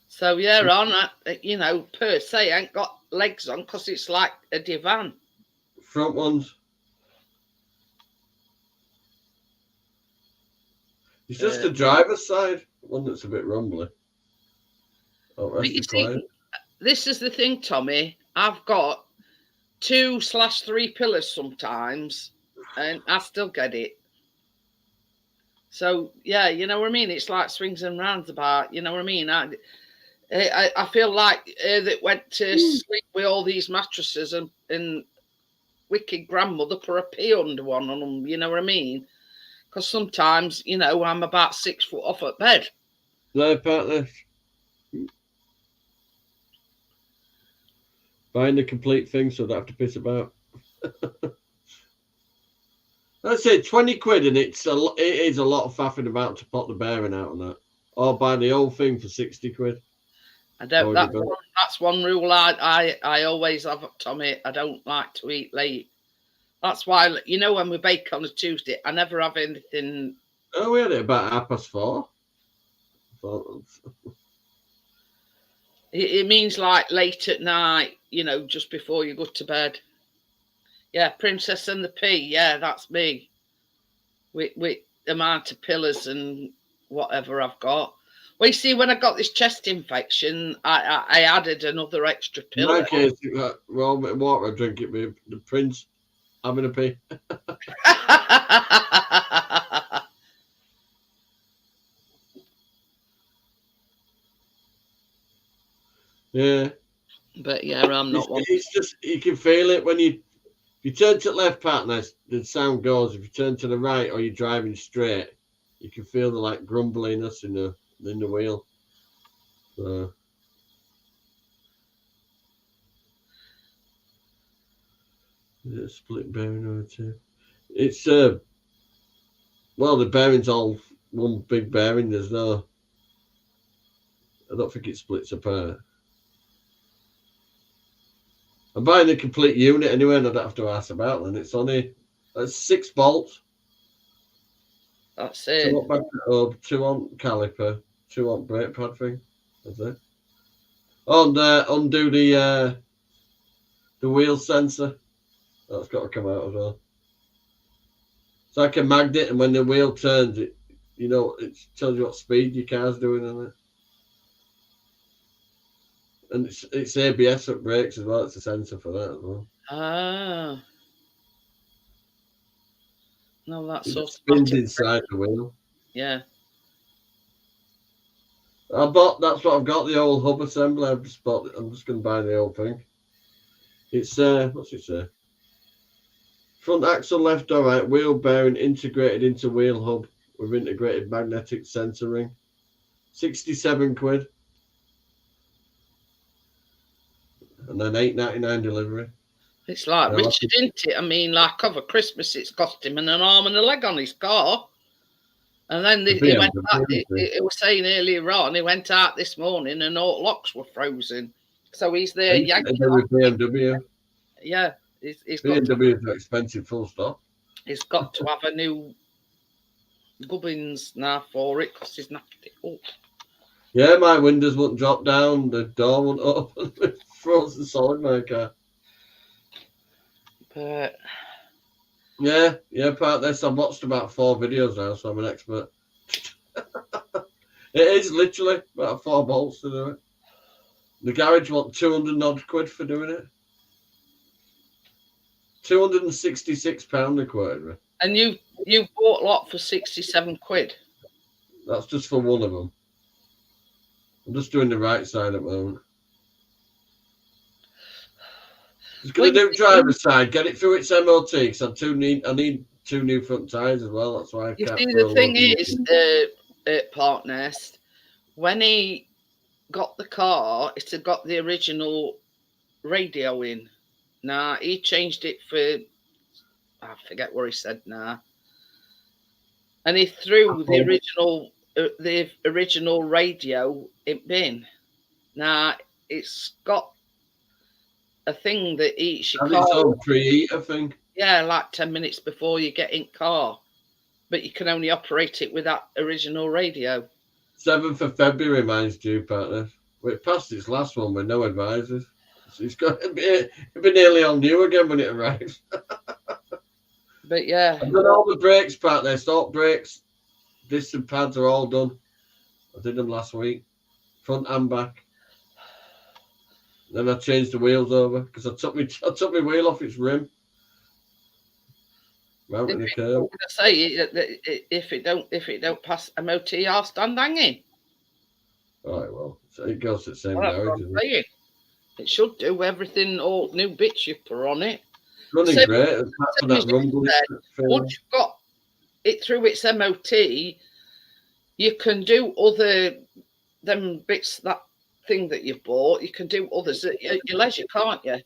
So yeah, on per se, ain't got legs on because it's like a divan. Front ones. It's just the driver's side, one that's a bit rumbly. Oh, But you see, this is the thing, Tommy. I've got 2/3 pillars sometimes, and I still get it. So yeah, you know what I mean. It's like swings and roundabouts. You know what I mean. I feel like that went to sleep with all these mattresses and wicked grandmother put a pee under one on them. You know what I mean. Because sometimes, I'm about 6 foot off at bed. No, partner. Buying the complete thing so I don't have to piss about. Let's say 20 quid, and it is a lot of faffing about to pop the bearing out on that. Or buy the whole thing for 60 quid. I don't. That's one rule I always have, Tommy. I don't like to eat late. That's why, when we bake on a Tuesday, I never have anything. Oh, we had it about 4:30. It means like late at night, just before you go to bed. Yeah, Princess and the Pea. Yeah, that's me. With the amount of pillars and whatever I've got. Well, you see, when I got this chest infection, I added another extra pillar. In my case, well, water I drink it with the Prince having a pee. Yeah. But yeah, I'm not one. It's just, you can feel it when you turn to the left, partner, the sound goes. If you turn to the right or you're driving straight, you can feel the like grumbliness in the wheel. So. Yeah, split bearing over two. It's well, the bearing's all one big bearing. There's no. I don't think it splits apart. I'm buying a complete unit anyway, and I don't have to ask about them. It's only 6 bolts. That's it. 2 on back hub, 2 on caliper, 2 on brake pad thing. That's it. And undo the wheel sensor. That's got to come out as well. It's like a magnet, and when the wheel turns, it tells you what speed your car's doing on it. And it's ABS at brakes as well. It's a sensor for that as well. Ah. No, that's so spins inside the wheel. Yeah. That's what I've got, the old hub assembly. I'm just going to buy the whole thing. It's what's it say? Front axle left or right, wheel bearing integrated into wheel hub with integrated magnetic sensor ring. 67 quid. And then £8.99 delivery. It's like Richard, isn't it? I mean, like over Christmas, it's cost him an arm and a leg on his car. And then he went out, it was saying earlier on, he went out this morning and all locks were frozen. So he's there yanking. BMW. Yeah. He's BMW is expensive, full stop. He's got to have a new gubbins now for it because he's knocked it up. Yeah, my windows wouldn't drop down, the door wouldn't open. Frozen solid, my car. But yeah, part this. I've watched about 4 videos now, so I'm an expert. It is literally about 4 bolts to do it. The garage want 200 odd quid for doing it. £266 they quoted me. And you bought a lot for 67 quid. That's just for one of them. I'm just doing the right side at the moment. Just going to do driver's side, get it through its MOT, because I need 2 new front tyres as well. That's why I You can't. see, the thing is, Park Nest, when he got the car, it had got the original radio in. Now he changed it for, I forget what he said now, and he threw the original radio in bin. Now it's got a thing that eats your And its car. own preheater thing. Yeah, like 10 minutes before you get in car, but you can only operate it with that original radio. 7th of February, mine's due, partner. Well, it passed its last one with no advisors. So it'll be nearly on new again when it arrives. But yeah, I've done all the brakes, partner. Stop brakes, disc and pads are all done. I did them last week, front and back. Then I changed the wheels over because I took my wheel off its rim. Mounting the curb. I'm gonna say if it don't pass MOT, I'll stand hanging. All right, well, so it goes to the same Well, that's what garage. I'm Isn't it? saying. It should do everything, all new bits you put on it. Running Same- great. Apart from that same as rumble. you Once you've got it through its MOT, you can do other them bits, that thing that you bought. You can do others at your leisure, can't you?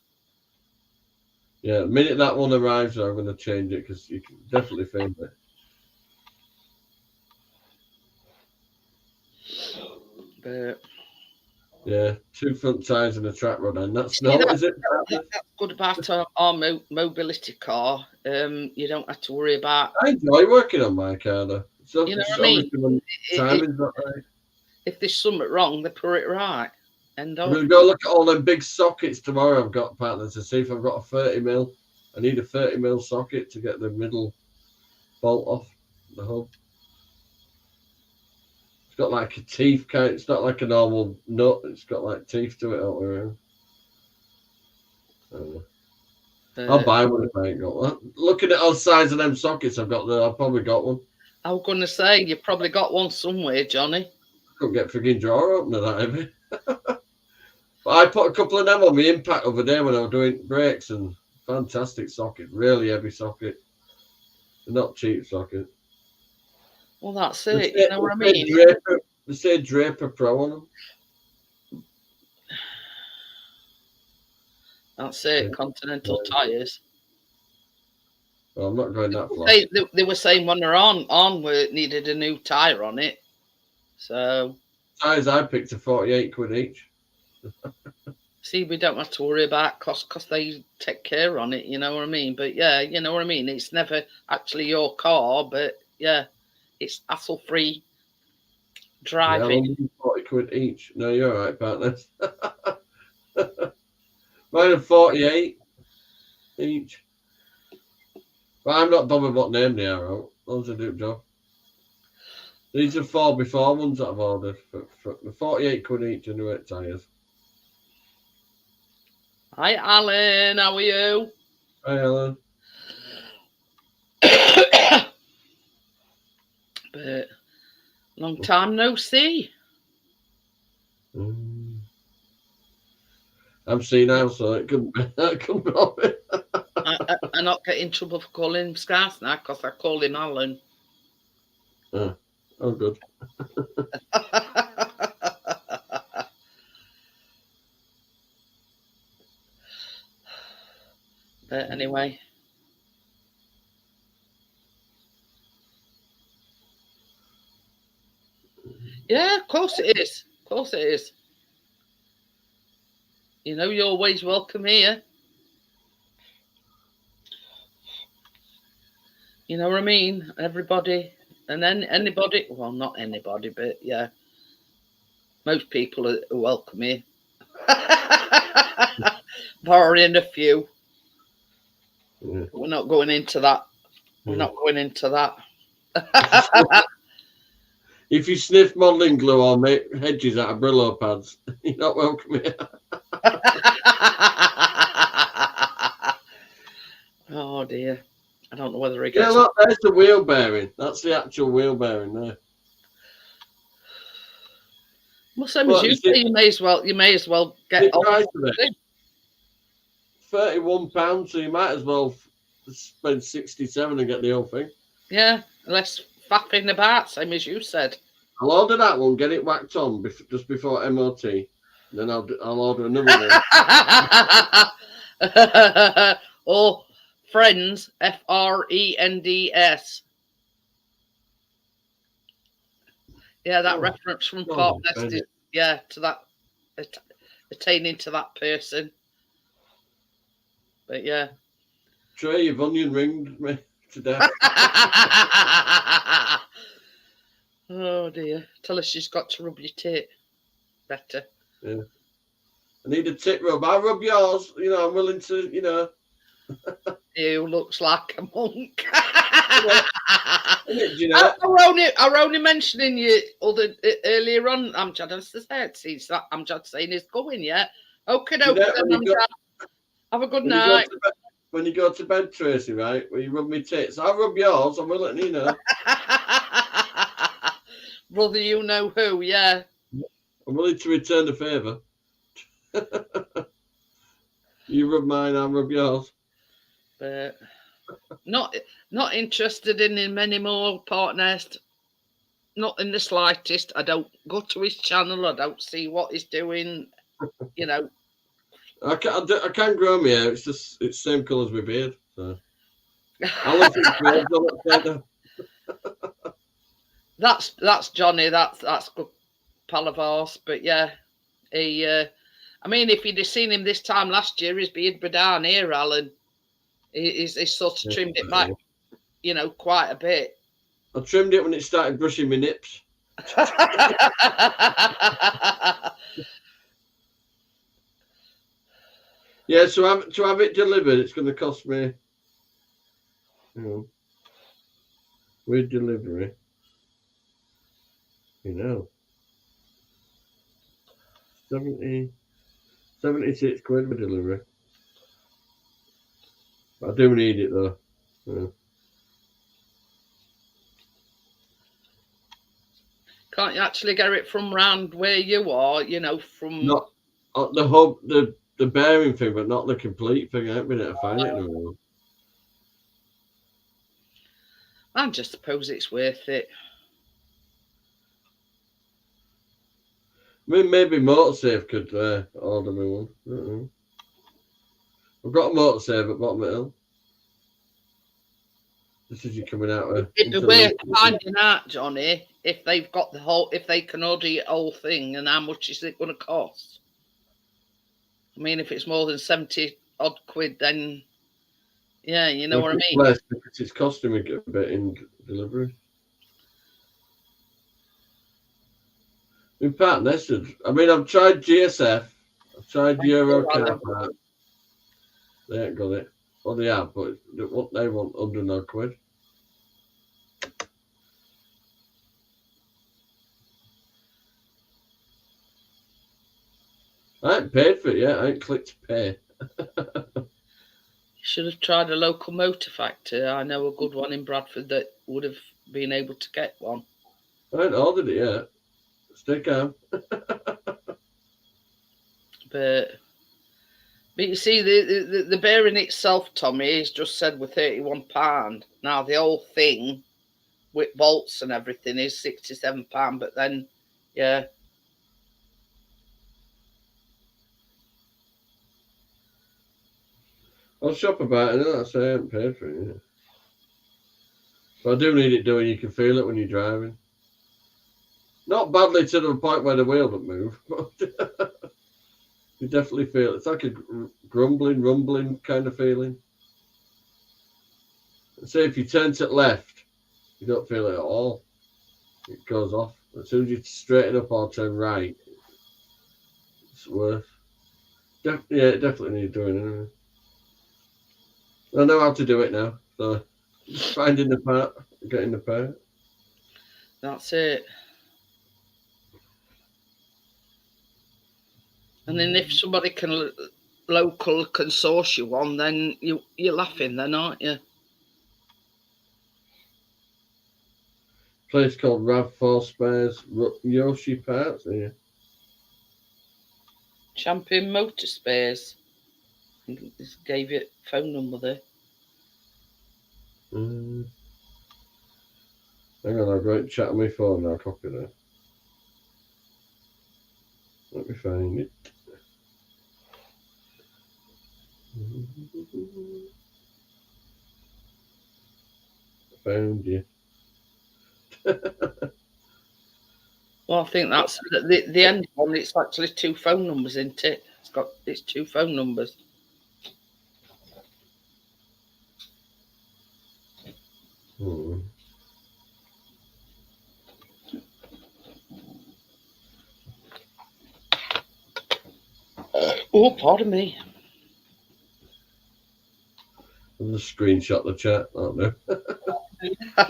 Yeah, the minute that one arrives, I'm going to change it because you can definitely feel it. But Yeah, 2 front tyres and a track rod end. That's See, not, that- is it? that's good about our mobility car. You don't have to worry about I enjoy working on my car though. So You know it's what I mean? obviously when timing's not right. if there's something wrong, they put it right. And I'm going to go look at all them big sockets tomorrow. I've got partners to see if I've got a 30 mil. I need a 30 mil socket to get the middle bolt off the hub. It's got like a teeth kind. It's not like a normal nut. It's got like teeth to it all the way around. I'll buy one if I ain't got one. Looking at all size of them sockets I've got there, I've probably got one. I was going to say, you probably got one somewhere, Johnny. Couldn't get frigging drawer opener that heavy. But I put a couple of them on my impact over there when I was doing brakes, and fantastic socket, really heavy socket. They're not cheap socket. Well, that's it. You know what I mean? They say Draper Pro on them. That's it. Yeah. Continental tyres. Well, I'm not going that far. They were saying when they're on needed a new tyre on it. So, Tyres I picked are 48 quid each. see, we don't have to worry about cost because they take care on it. You know what I mean? But yeah, you know what I mean? It's never actually your car, but yeah, it's hassle-free driving. Yeah, 40 quid each. No, you're all right, partner. Mine are 48 each. But I'm not bothered what name they are out. Those will do the job. These are 4x4 ones that I've ordered for 48 quid each anyway, tyres. Hi, Alan. How are you? Hi, Alan. But long time no see. I'm senile, so it couldn't be wrong. I not get in trouble for calling him Scarce now because I called him Alan. Oh, good. But anyway. Yeah, of course it is. Of course it is. You know, you're always welcome here. You know what I mean? Everybody, and then anybody, well, not anybody, but yeah, most people are welcome here. Barring a few. Yeah. We're not going into that. We're not going into that. If you sniff modelling glue or make hedges out of Brillo pads, you're not welcome here. Oh dear. I don't know whether it Yeah, gets. look, there's the wheel bearing. That's the actual wheel bearing there. Well, same Well, as you you say, see- you may as well get The on. price of it, £31, so you might as well spend 67 and get the whole thing. Yeah, less faffing about, same as you said. I'll order that one, get it whacked on just before MOT. Then I'll order another one. Or Friends, FRENDS. Yeah, that Oh, reference from oh, Park Nest is, Bennett. yeah, to that, attaining to that person. But yeah. Trey, you've onion ringed me to death. Oh dear. Tell her she's got to rub your tit better. Yeah. I need a tit rub. I'll rub yours. You know, I'm willing to, you know. You looks like a monk. You know? I'm only mentioning you earlier on. Amjad has said, Amjad saying he's going, yeah. Okay, no, have a good night. When you go to bed, Tracy, right? When you rub me tits, I'll rub yours. I'm willing, you know. Brother, you know who, yeah. I'm willing to return the favour. You rub mine, I'll rub yours. But not interested in him anymore, Park Nest. Not in the slightest. I don't go to his channel. I don't see what he's doing. You know. I can't grow my hair. It's the same colour as my beard. So. I love his That's Johnny. That's good pal of ours. But yeah, he. I mean, if you'd have seen him this time last year, his beard be down here, Alan. He's sort of trimmed it back, you know, quite a bit. I trimmed it when it started brushing my nips. Yeah, so to have it delivered, it's going to cost me, you know, with delivery, you know, 76 quid with delivery. I do need it though. Yeah. Can't you actually get it from round where you are? You know, from not the hub, the bearing thing, but not the complete thing. I haven't been able to find it anymore. I just suppose it's worth it. I mean, maybe MotorSafe could order me one. I don't know. I've got a MotorSafe at Bottom Hill. This is you coming out of. It'd be worth finding out, Johnny, if they've got if they can order your whole thing, and how much is it going to cost? I mean, if it's more than 70 odd quid, then yeah, you know what I mean. Less because it's costing me a bit in delivery. In fact, I mean, I've tried GSF, I've tried Eurocar. They ain't got it. Well, they have, but what they want, 100 odd quid. I ain't paid for it yet. I ain't clicked pay. You should have tried a local motor factory. I know a good one in Bradford that would have been able to get one. I ain't ordered it yet. Stay calm. But you see, the bearing itself, Tommy, is just said with £31. Now the whole thing with bolts and everything is £67. But then, yeah. I'll shop about it. I say I haven't paid for it yet. But I do need it doing. You can feel it when you're driving. Not badly to the point where the wheel don't move, but you definitely feel it. It's like a grumbling, rumbling kind of feeling. Say if you turn to the left, you don't feel it at all. It goes off. As soon as you straighten up or turn right, it's worse. Yeah, it definitely needs doing anyway. I know how to do it now, so just finding the part, getting the part. That's it. And then if somebody local can source you one, then you're laughing then, aren't you? Place called RAV4 Spares, Yoshi Parts. Yeah. Champion Motor Spares. Just gave you a phone number there. Hang on, I've got to chat on my phone now. Copy that. find it. Found you. Well, I think that's the end one. It's actually 2 phone numbers, isn't it? It's 2 phone numbers. Hmm. Oh, pardon me. I'll just screenshot the chat. I don't know.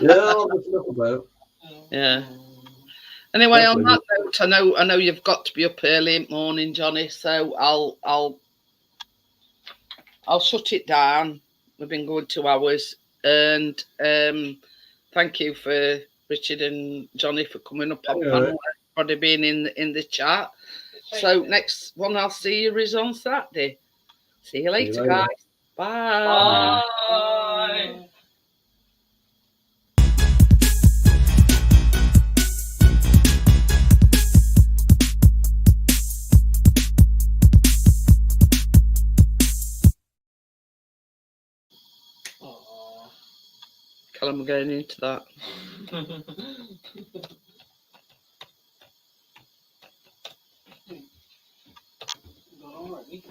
Yeah, I'll look it up about. Yeah. Anyway, on Definitely. that note, I know you've got to be up early in the morning, Johnny. So I'll shut it down. We've been going 2 hours, and thank you for Richard and Johnny for coming up on panel. Everybody being in the chat. So next one I'll see you is on Saturday. See you later, guys. Bye. Bye. Callum, going into that. Alright.